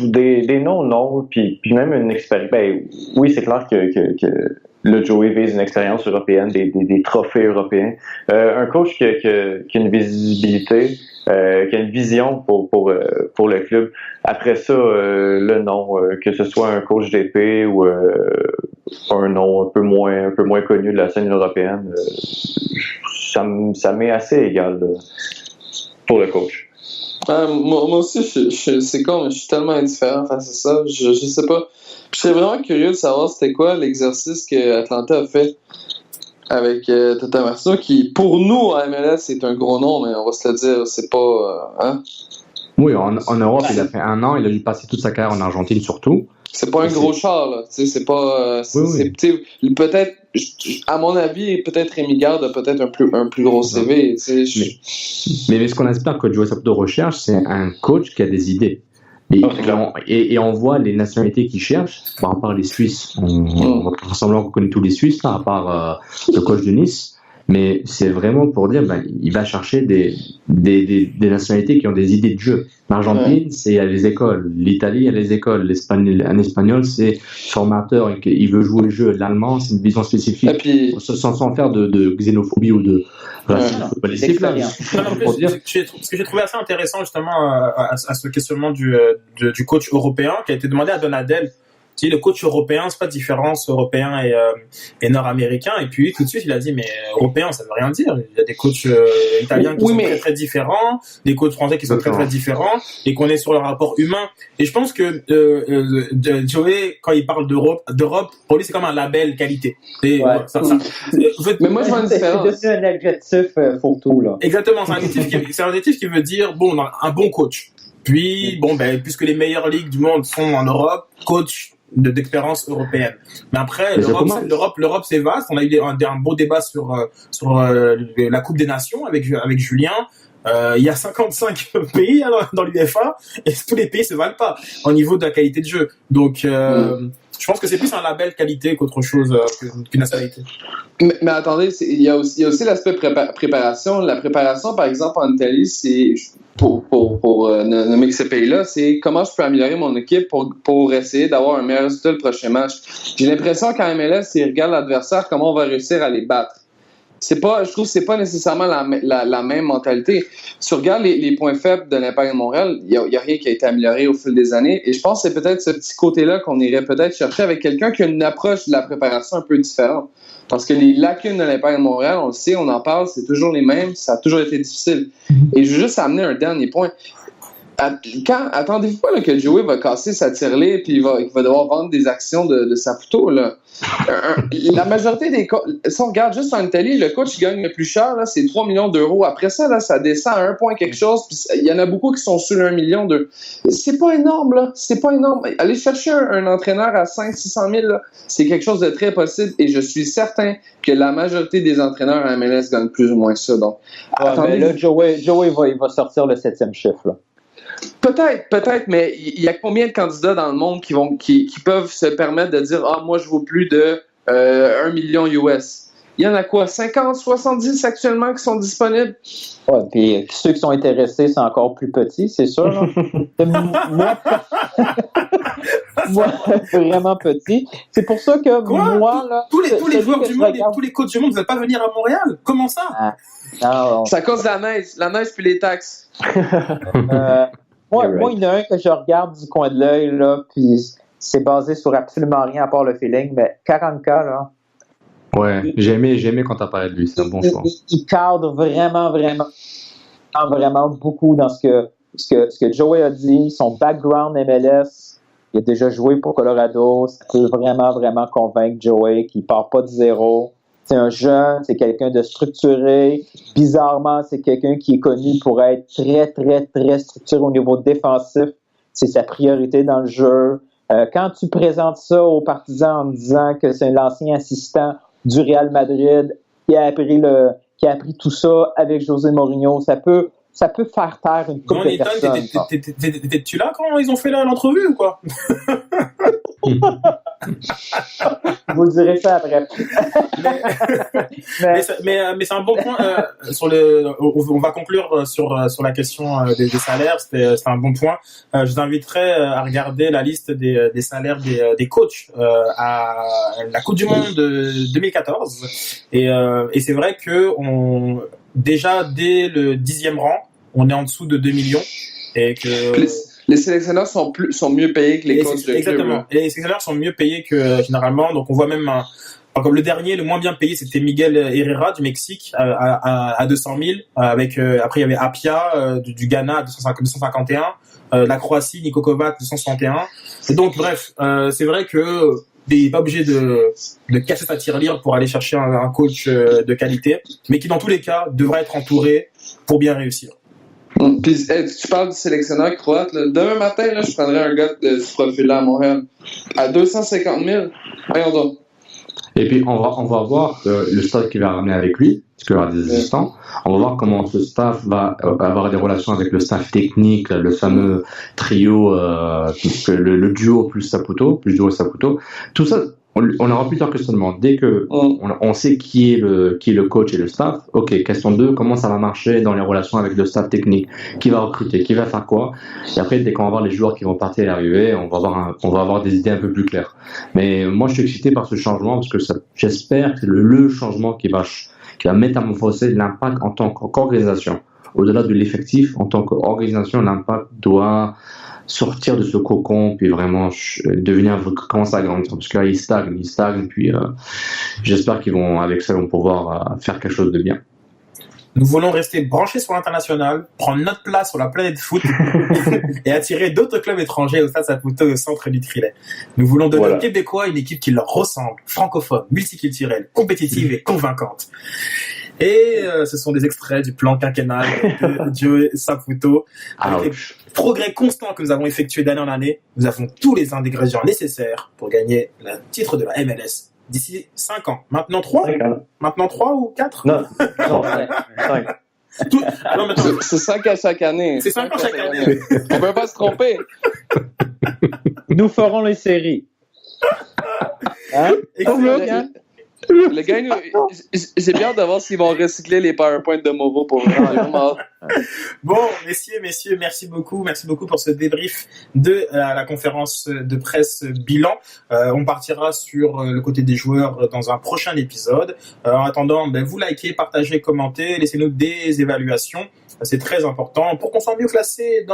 Des noms, non. Puis même une expérience. Oui, c'est clair que le Joey vise une expérience européenne, des trophées européens. Un coach qui a une visibilité, qui a une vision pour le club. Après ça, le nom, que ce soit un coach d'épée ou un nom un peu moins connu de la scène européenne, ça m'est assez égal pour le coach. Moi aussi, c'est con, mais je suis tellement indifférent face à ça. Je sais pas. Je serais vraiment curieux de savoir c'était quoi l'exercice que Atlanta a fait avec Tata Martino, qui, pour nous, à MLS, c'est un gros nom, mais on va se le dire, c'est pas... Oui, en Europe, il a fait 1 an, il a dû passer toute sa carrière en Argentine surtout. C'est pas un gros char, là. Tu sais, c'est pas... Oui. Peut-être, à mon avis, peut-être Rémi Garde a peut-être un plus gros CV. Mais ce qu'on espère que Joey Saputo recherche, c'est un coach qui a des idées. Et on voit les nationalités qu'il cherche, à part les Suisses. On va faire semblant qu'on connaît tous les Suisses, là, à part le coach de Nice. Mais c'est vraiment pour dire, il va chercher des nationalités qui ont des idées de jeu. L'Argentine, il y a les écoles. L'Italie, il y a les écoles. Un Espagnol, c'est formateur. Il veut jouer le jeu. L'Allemand, c'est une vision spécifique. Et puis, sans faire de xénophobie ou de racisme footballistique. Ce que j'ai trouvé assez intéressant, justement, à ce questionnement du coach européen qui a été demandé à Donadel. Tu sais, le coach européen, c'est pas de différence européen et nord-américain. Et puis, tout de suite, il a dit, mais européen, ça veut rien dire. Il y a des coachs italiens qui sont très, très différents, des coachs français qui sont très, très différents, et qu'on est sur le rapport humain. Et je pense que Joey, quand il parle d'Europe, pour lui, c'est comme un label qualité. Et, mais moi, je vois une différence. C'est un adjectif fourre-tout, là. Exactement, c'est un adjectif qui veut dire, un bon coach. Puis, puisque les meilleures ligues du monde sont en Europe, coach d'expérience européenne. Mais après, l'Europe c'est vaste. On a eu un beau débat sur la Coupe des Nations avec Julien. Il y a 55 pays dans l'UEFA et tous les pays se valent pas au niveau de la qualité de jeu. Donc, je pense que c'est plus un label qualité qu'autre chose qu'une nationalité. Mais attendez, il y a aussi l'aspect préparation. La préparation, par exemple, en Italie, c'est pour nommer que ces pays-là, c'est comment je peux améliorer mon équipe pour essayer d'avoir un meilleur résultat le prochain match. J'ai l'impression qu'en MLS, ils regardent l'adversaire, comment on va réussir à les battre. Je trouve que c'est pas nécessairement la même mentalité. Si tu regardes les points faibles de l'Impact de Montréal, il y a rien qui a été amélioré au fil des années. Et je pense que c'est peut-être ce petit côté-là qu'on irait peut-être chercher avec quelqu'un qui a une approche de la préparation un peu différente. Parce que les lacunes de l'Impact de Montréal, on le sait, on en parle, c'est toujours les mêmes, ça a toujours été difficile. Et je veux juste amener un dernier point. Attendez-vous pas là, que Joey va casser sa tirelire puis il va devoir vendre des actions de Saputo, là. La majorité des si on regarde juste en Italie, le coach qui gagne le plus cher, là, c'est 3 millions d'euros. Après ça, là, ça descend à 1 point quelque chose, puis il y en a beaucoup qui sont sur 1 million de... C'est pas énorme, là. C'est pas énorme. Aller chercher un entraîneur à 500-600 000, là, c'est quelque chose de très possible et je suis certain que la majorité des entraîneurs à MLS gagnent plus ou moins ça. Donc, attendez. Là, Joey il va sortir le 7e chiffre, là. Peut-être, mais il y a combien de candidats dans le monde qui peuvent se permettre de dire moi je vaux plus de $1 million US. Il y en a quoi, 50, 70 actuellement qui sont disponibles? Ouais, puis ceux qui sont intéressés, c'est encore plus petit, c'est sûr. Là. Moi, vraiment petit. C'est pour ça que Quoi? moi, là... Tous les joueurs du monde et regarde... tous les coachs du monde ne veulent pas venir à Montréal? Comment ça? Non, C'est à cause de la neige puis les taxes. Moi, il y en a un que je regarde du coin de l'œil, là, puis c'est basé sur absolument rien à part le feeling, mais 40K, là... Ouais, j'ai aimé quand t'as parlé de lui, c'est un bon choix. Il cadre vraiment beaucoup dans ce que Joey a dit, son background MLS. Il a déjà joué pour Colorado. Ça peut vraiment convaincre Joey qu'il part pas de zéro. C'est un jeune, c'est quelqu'un de structuré. Bizarrement, c'est quelqu'un qui est connu pour être très structuré au niveau défensif. C'est sa priorité dans le jeu. Quand tu présentes ça aux partisans en disant que c'est l'ancien assistant du Real Madrid qui a appris tout ça avec José Mourinho, ça peut faire taire une couple de personnes. T'étais-tu là quand ils ont fait l'entrevue ou quoi? Vous le direz ça après. mais c'est un bon point on va conclure sur la question des salaires. C'était un bon point. Je vous inviterai à regarder la liste des salaires des coachs à la Coupe du Monde de 2014 et c'est vrai que déjà dès le 10e rang on est en dessous de 2 millions et que les sélectionneurs sont mieux payés que les coachs de exactement. club. Et les sélectionneurs sont mieux payés que généralement. Donc on voit même comme le dernier, le moins bien payé, c'était Miguel Herrera du Mexique à 200 000. Après il y avait Apia du Ghana à 251. La Croatie, Niko Kovac 261. Et donc bref, c'est vrai que t'es pas obligé de casser sa tirelire pour aller chercher un coach de qualité, mais qui dans tous les cas devrait être entouré pour bien réussir. Puis, tu parles du sélectionneur croate. Là. Demain matin, là, je prendrais un gars de ce profil-là à Montréal. À 250 000. Voyons donc. Et puis, on va voir le staff qu'il va ramener avec lui, parce qu'il y aura des assistants. On va voir comment ce staff va avoir des relations avec le staff technique, le fameux trio, le duo plus Saputo. Tout ça, on aura plus tard que seulement. Dès que on sait qui est le coach et le staff, ok, question 2, comment ça va marcher dans les relations avec le staff technique, qui va recruter, qui va faire quoi. Et après, dès qu'on va voir les joueurs qui vont partir et arriver, on va avoir des idées un peu plus claires. Mais moi, je suis excité par ce changement parce que j'espère que c'est le changement qui va métamorphoser l'impact en tant qu'organisation. Au-delà de l'effectif, en tant qu'organisation, l'impact doit sortir de ce cocon puis vraiment commencer à grandir parce que là il stagne puis j'espère avec ça ils vont pouvoir faire quelque chose de bien. Nous voulons rester branchés sur l'international, prendre notre place sur la planète foot et attirer d'autres clubs étrangers au Stade Saputo au centre du Trilet. Nous voulons donner aux Québécois une équipe qui leur ressemble, francophone, multiculturelle, compétitive et convaincante. Et ce sont des extraits du plan quinquennal de Joey Saputo. Avec les progrès constants que nous avons effectués d'année en année, nous avons tous les ingrédients nécessaires pour gagner le titre de la MLS. D'ici 5 ans. Maintenant 3 ? Maintenant 3 ou 4 ? Non, 5. C'est 5 à chaque année. C'est 5 ans chaque année. On peut pas se tromper. Nous ferons les séries. Hein? Le gars, j'ai bien hâte de voir s'ils vont recycler les PowerPoint de Movo pour vraiment. Bon, messieurs, merci beaucoup pour ce débrief de la conférence de presse bilan. On partira sur le côté des joueurs dans un prochain épisode. En attendant, vous likez, partagez, commentez, laissez-nous des évaluations. C'est très important pour qu'on soit mieux classé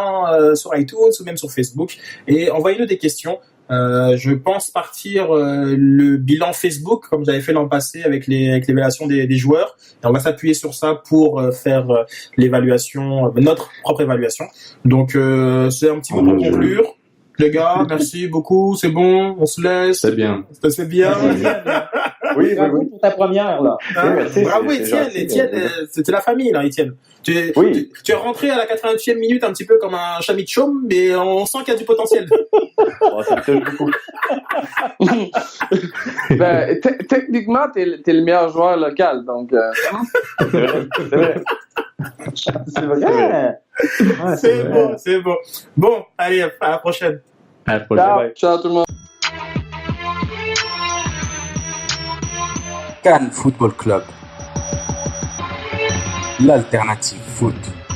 sur iTunes ou même sur Facebook. Et envoyez-nous des questions. Je pense partir le bilan Facebook comme j'avais fait l'an passé avec l'évaluation des joueurs. Et on va s'appuyer sur ça pour faire l'évaluation, notre propre évaluation. Donc c'est un petit mot pour conclure. Les gars, merci beaucoup, c'est bon, on se laisse. C'est bien. C'est bien. Oui. Bravo pour ta première, là. Bravo Étienne, c'était la famille là, Étienne. Tu es rentré à la 88e minute un petit peu comme un chat de chaume, mais on sent qu'il y a du potentiel. Ça me touche beaucoup. Techniquement, t'es le meilleur joueur local, donc. C'est vrai. C'est bon. Bon, allez, à la prochaine. À la prochaine. Ciao tout le monde. Cannes Football Club, l'alternative foot.